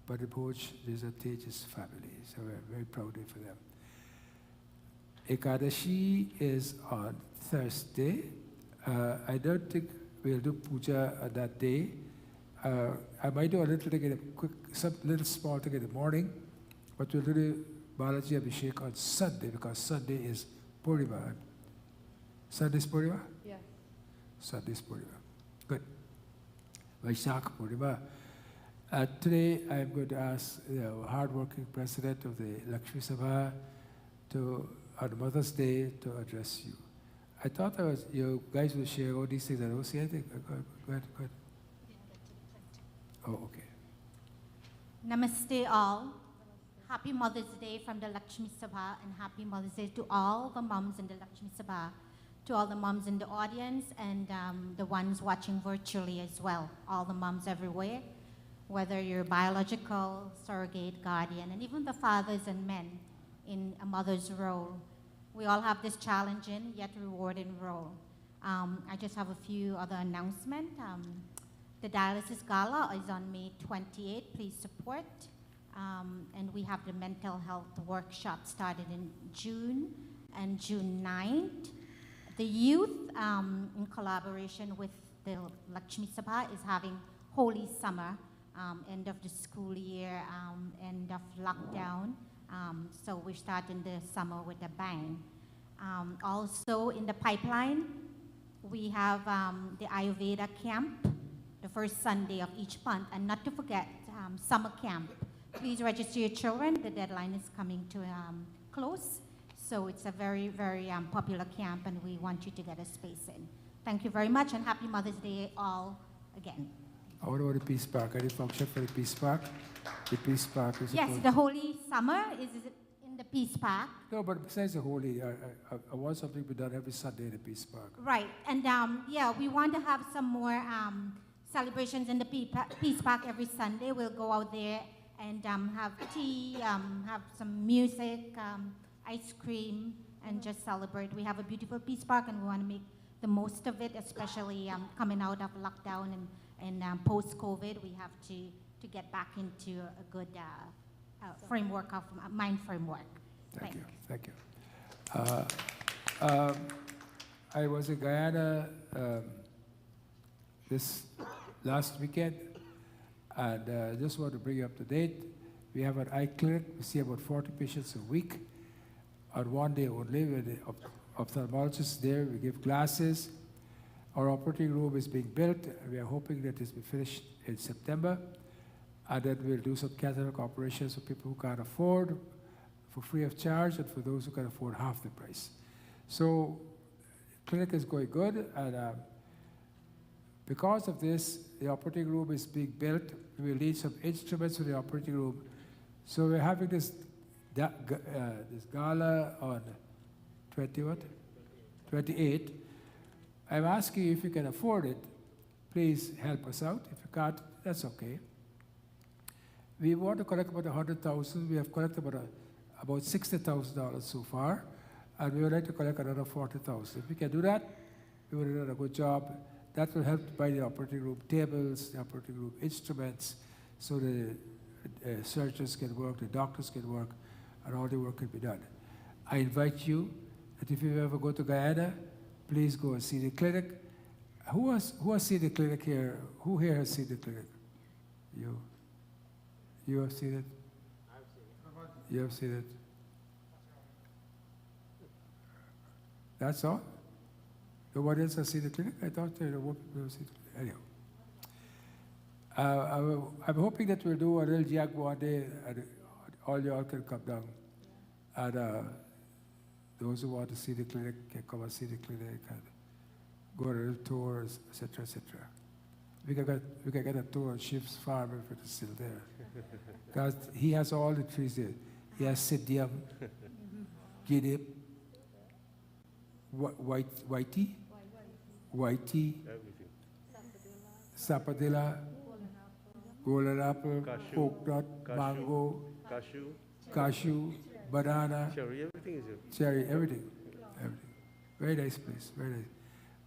Piti Bhoj Tejas family. So we are very proud for them. Ekadashi is on Thursday. I don't think we'll do puja on that day. I might do a little thing in some little small thing in the morning, but we'll do the Balaji Abhishek on Sunday because Sunday is Purnima. Sunday is Purnima? Yes. Sunday is Purnima. Good. Vaishak Purnima. Today I'm going to ask the hard-working president of the Lakshmi Sabha to, on Mother's Day, to address you. I thought you guys would share all these things. I don't see anything. Go ahead. Oh, okay. Namaste all. Happy Mother's Day from the Lakshmi Sabha, and happy Mother's Day to all the moms in the Lakshmi Sabha, to all the moms in the audience and the ones watching virtually as well, all the moms everywhere, whether you're biological, surrogate, guardian, and even the fathers and men in a mother's role. We all have this challenging yet rewarding role. I just have a few other announcements. The dialysis gala is on May 28th. Please support. And we have the mental health workshop started in June and June 9th. The youth, in collaboration with the Lakshmi Sabha, is having Holy Summer, end of the school year, end of lockdown. So we're starting the summer with a bang. Also in the pipeline, we have the Ayurveda camp, the first Sunday of each month. And not to forget, summer camp. Please register your children. The deadline is coming to close. So it's a very, very popular camp, and we want you to get a space in. Thank you very much, and happy Mother's Day all again. What about the Peace Park? Any function for the Peace Park? The Peace Park is Yes, the Holy Summer is in the Peace Park. No, but besides the Holy, I want something to be done every Sunday in the Peace Park. Right, and yeah, we want to have some more celebrations in the Peace Park every Sunday. We'll go out there and have tea, have some music, ice cream, and just celebrate. We have a beautiful Peace Park, and we want to make the most of it, especially coming out of lockdown and post-COVID. We have to get back into a good framework of mind framework. Thank you. Thank you. I was in Guyana this last weekend, and just want to bring you up to date. We have an eye clinic. We see about 40 patients a week on one day only. With the ophthalmologist there, we give glasses. Our operating room is being built. We are hoping that it will be finished in September. And then we'll do some cataract operations for people who can't afford, for free of charge, and for those who can afford half the price. So, clinic is going good, and because of this, the operating room is being built. We will need some instruments for the operating room. So we're having this gala on 28. I'm asking you if you can afford it, please help us out. If you can't, that's okay. We want to collect about 100,000. We have collected about $60,000 so far, and we would like to collect another 40,000. If we can do that, we would have done a good job. That will help to buy the operating room tables, the operating room instruments, so the surgeons can work, the doctors can work, and all the work can be done. I invite you that if you ever go to Guyana, please go and see the clinic. Who has seen the clinic here? Who here has seen the clinic? You. You have seen it? I've seen it. You have seen it? That's all? Nobody else has seen the clinic? I thought there were more people who have seen it. Anyhow. I'm hoping that we'll do a little jog one day and all y'all can come down. And those who want to see the clinic can come and see the clinic and go on a little tours, etc., etc. We can get a tour on Ship's farm if it is still there. Because he has all the trees there. He has Sidium, Gidip, Whitey, Sapadilla, golden apple, coconut, mango, cashew, banana, cherry, everything. Very nice place, very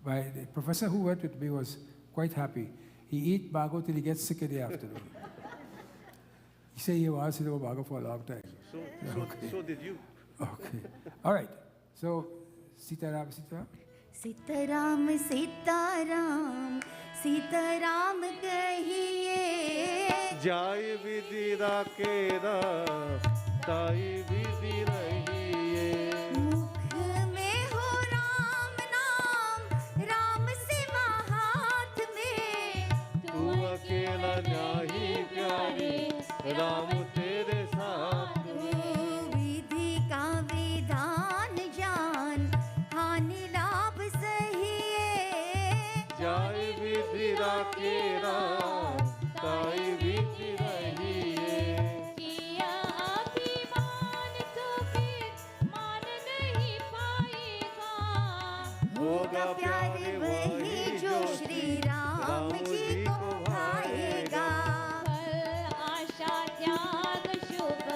nice. The professor who went with me was quite happy. He eats mango till he gets sick in the afternoon. He said he wants to know mango for a long time. So did you. Okay. All right. So, Sitaram, Sitaram. Sitaram Sitaram Sitaram कहिए जाय विधि राकेरा ताई विधि रहिए मुख में हो राम नाम राम से हाथ में तू अकेला नहीं प्यारी राम तेरे साथ विधि का विधान जान हानि लाभ सही जाय विधि राकेरा ताई विधि रहिए किया अभिमान तो फिर मान नहीं पाएगा होगा प्यार वही जो श्री राम जी को भाएगा आशा त्याग शुभ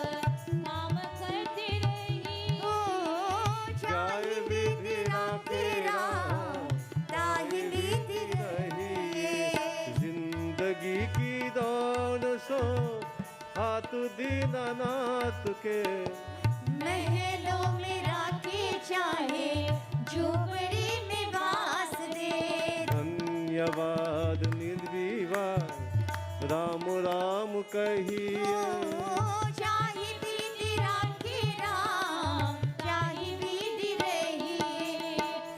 काम करते रही जाय विधि राकेरा ताहि विधि रहिए जिंदगी की दौड़ सो हाथ दीनानाथ के महलों में राखे चाहे झोपड़ी में वास दे धन्यवाद निर्विवाद राम राम कहिए चाहे विधि राखे राम चाहे विधि रहिए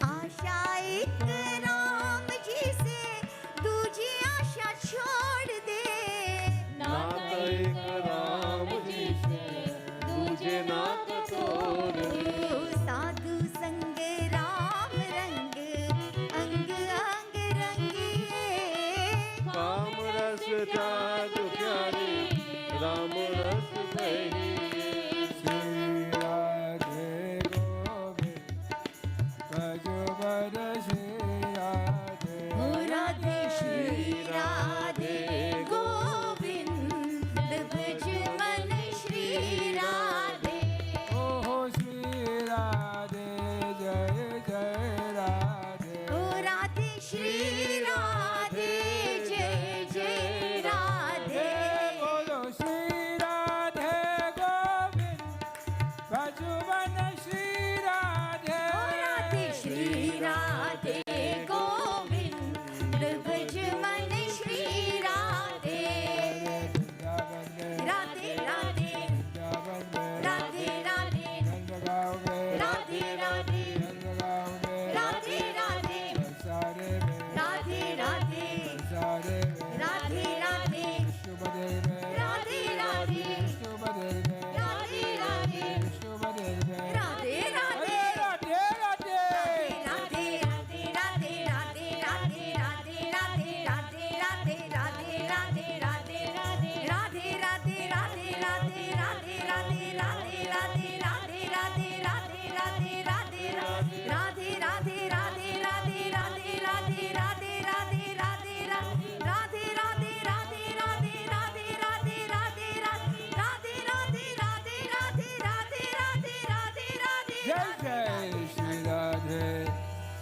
आशा एक राम जी से दूजी आशा छोड़ दे नाता एक राम जी से दूजे नात तोड़ दे साधु संग राम रंग अंग अंग रंगिए काम रस त्याग प्यारे राम रस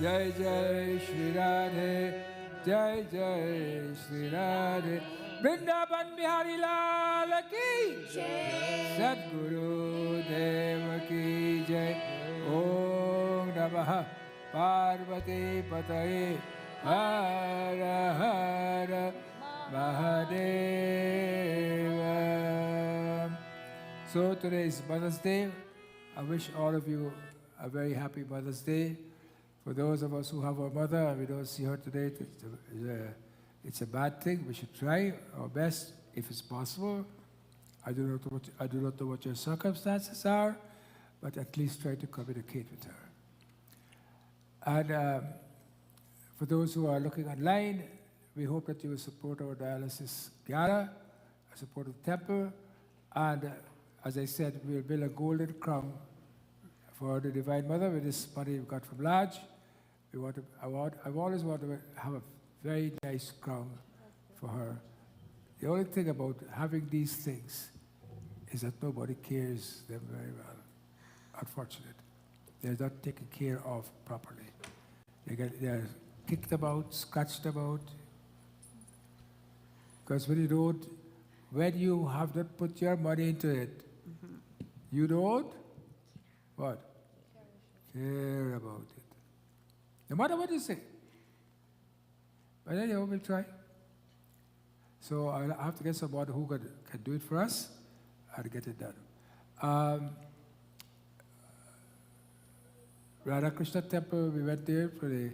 Jai Jai Shri Radhe, Jai Jai Shri Radhe. Vrindavan Bihari Lal ki Jai, Sadguru Dev ki Jai. Om Namah Parvati Pataye, Hara Hara Mahadeva. So today is Mother's Day. I wish all of you a very happy Mother's Day. For those of us who have our mother and we don't see her today, it's a bad thing. We should try our best if it's possible. I do not know what your circumstances are, but at least try to communicate with her. And for those who are looking online, we hope that you will support our dialysis gala, support the temple, and as I said, we will build a golden crown for the Divine Mother with this money we got from Lodge. I've always wanted to have a very nice crown for her. The only thing about having these things is that nobody cares them very well. Unfortunate. They're not taken care of properly. They're kicked about, scratched about. Because when you have not put your money into it, you don't, what? Care about it. No matter what you say. But anyway, we'll try. So I'll have to get someone who can do it for us and get it done. Radha Krishna temple, we went there for the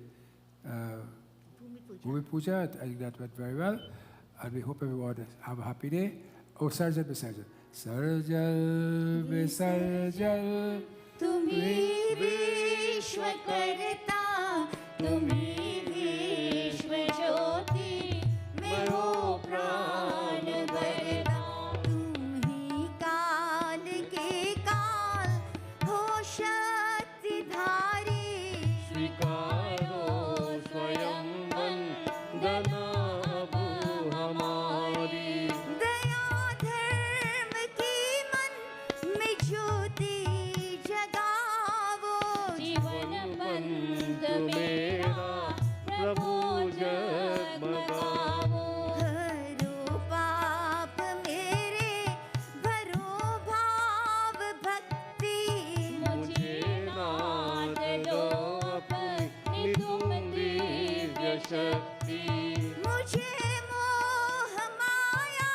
Bhumi Puja. I think that went very well. And we hope everyone have a happy day. Oh, Sarjan Visarjan. Sarjal Visarjal. तुम्ही विश्वकर्ता, तुम्ही विश्व ज्योति, मैं हो प्राण भरता। तुम्ही काल के काल हो शक्तिधारी, स्वीकारो स्वयं वंदना अब हमारी। दया धर्म की मन में ज्योति जगावो, जीवन पंथ मेरा प्रभु जगमगावो। हरो पाप मेरे, भरो भाव भक्ति, मुझे नाथ दो अपनी तुम दिव्य शक्ति। मुझे मोह माया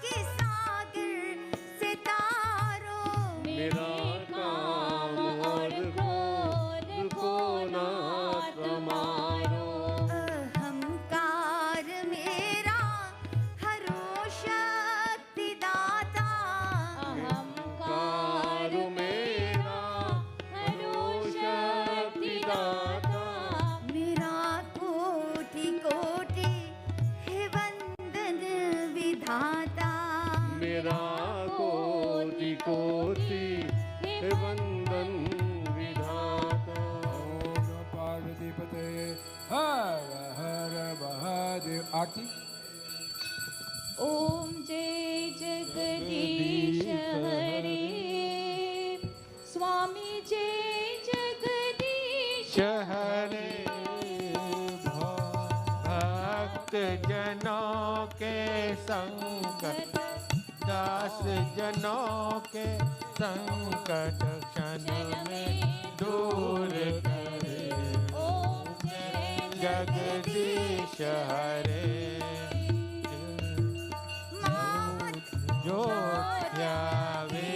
के सागर से तारो, मेरा काम और क्रोध को नाथ मारो। अहंकार मेरा हरो शक्ति दाता, अहंकार मेरा हरो शक्ति दाता। मेरा कोटि कोटि है वंदन विधाता, मेरा कोटि कोटि है वंदन विधाता। Om Parvati Pate, Hara Hara Mahadev. Aarti. ओम जय जगदीश हरे, स्वामी जय जगदीश हरे भक्त जनों के संकट, दास जनों के संकट क्षण में दूर करे। ओम जगदीश हरे जो ध्यावे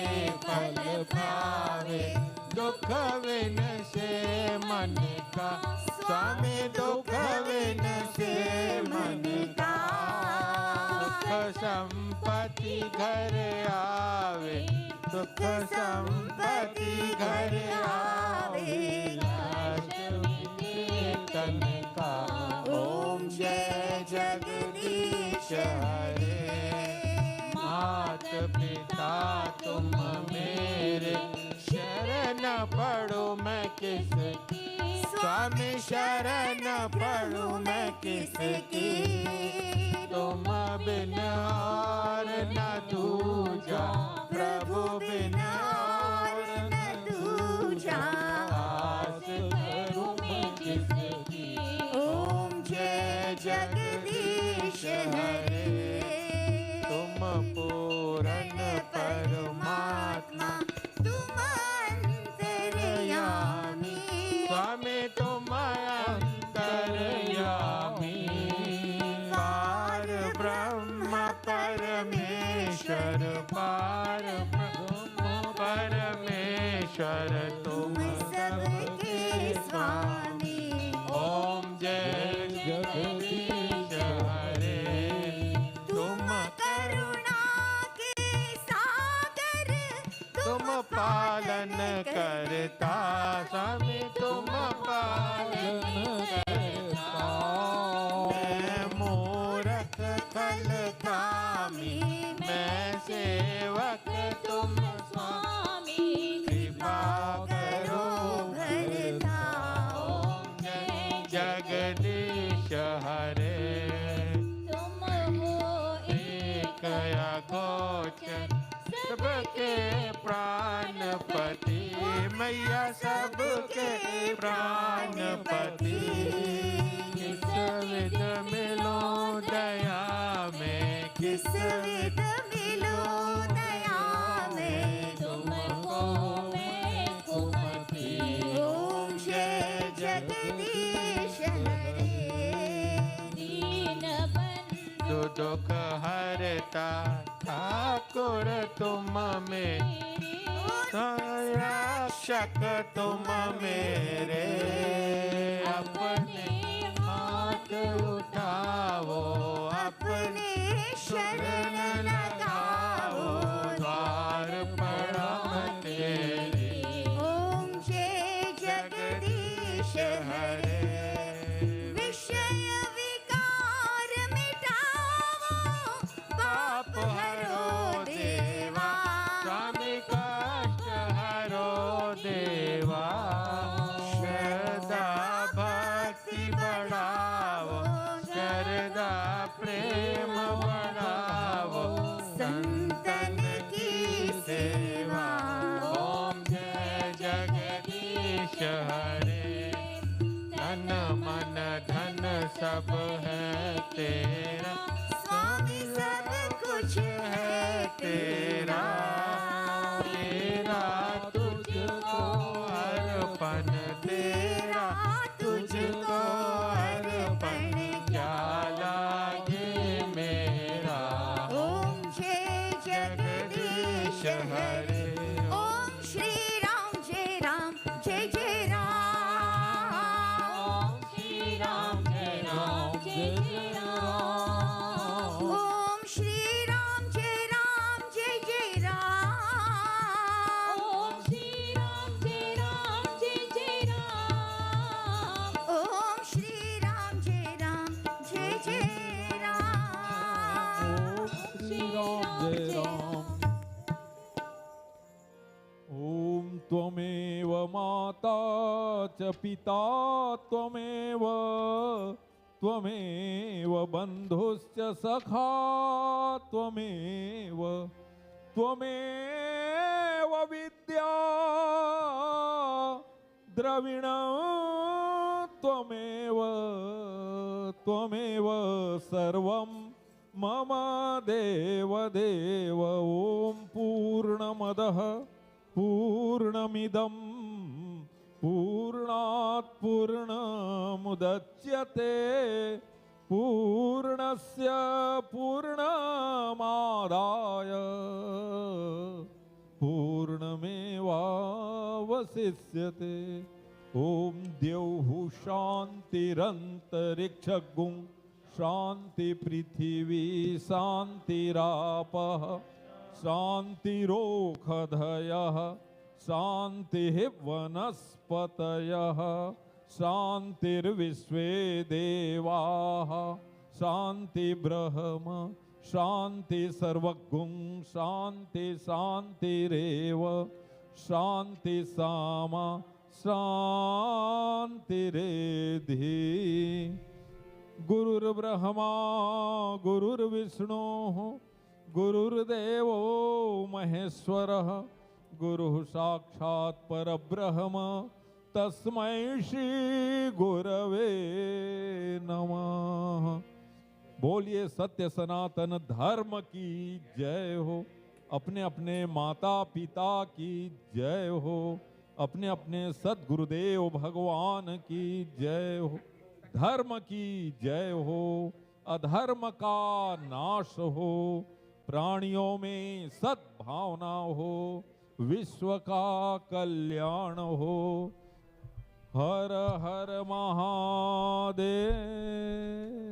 फल पावे, दुख विन से मन का स्वामी, दुख विन से मन का। सुख संपत्ति घर आवे, सुख संपत्ति घर आवे, नाश मिटे तन का। ओम जय जगदीश हरे। मात पिता तुम मेरे, शरण पढ़ो मैं किसकी, स्वामी शरण पढ़ो मैं किसकी। तुम बिन और न दूजा, प्रभु बिन और न दूजा। आस करूं मैं किसकी, जगदीश हरे तुम पूरन परमात्मा तुम अंतर्यामी स्वामी तुम अंतर्यामी पार ब्रह्म परमेश्वर पार ब्रह्म परमेश्वर तुम सबके स्वामी ओम जय जगदीश हरे तुम करुणा के सागर तुम पालन करता स्वामी तुम पालन करता मैं मूरख कल कामी मैं सेवक तुम स्वामी कृपा करो भरता ओम जय जगदीश हरे तुम हो एक गोचर सबके प्राणपति मैया सबके प्राणपति किस विध मिलो दया में किस विध मिलो दया में तुमको मैं कुमति ओम जय जगदीश हरे दीन बंधु दुख हरता ठाकुर तुम में रक्षक तुम मेरे अपने हाथ उठाओ अपने शरण लगाओ द्वार पड़ा तेरे ओम जय जगदीश हरे विषय विकार मिटाओ पाप हरो देवा स्वामी कष्ट हरो देवा श्रद्धा भक्ति बढ़ाओ श्रद्धा प्रेम बढ़ाओ संतन की सेवा ओम जय जगदीश हरे तन मन धन सब है तेरा स्वामी सब कुछ है तेरा तेरा तुझको अर्पण तेरा तुझको अर्पण क्या लागे मेरा ओम जय जगदीश हरे ओम श्री राम जय जय राम ओम श्री राम जय जय राम ओम श्री राम जय जय राम ओम श्री राम जय जय राम ओम श्री राम जय जय राम श्री राम जय राम ओम त्वमेव माता च पिता त्वमेव त्वमेव बन्धुश्च सखा त्वमेव त्वमेव विद्या द्रविणं त्वमेव सर्वं मम देव देव ॐ पूर्णमदः पूर्णमिदं पूर्णात् पूर्णमुदच्यते पूर्णस्य पूर्णमादाय पूर्णमेवावशिष्यते ॐ द्यौः शान्तिरन्तरिक्षगुं शान्ति पृथिवी शान्तिरापः शान्तिरोषधयः शान्तिः वनस्पतयः शान्तिर्विश्वे देवाः शान्ति ब्रह्म शान्ति सर्वगुं शान्ति शान्तिरेव शान्ति सामा शान्तिरेधि गुरुर्ब्रह्मा गुरुर्विष्णुः गुरुर्देवो महेश्वरः गुरुः साक्षात् परब्रह्म तस्मै श्री गुरवे नमः। बोलिए सत्य सनातन धर्म की जय हो। अपने अपने माता पिता की जय हो। अपने अपने सद्गुरुदेव भगवान की जय हो। धर्म की जय हो। अधर्म का नाश हो। प्राणियों में सद्भावना हो। विश्व का कल्याण हो। हर हर महादेव।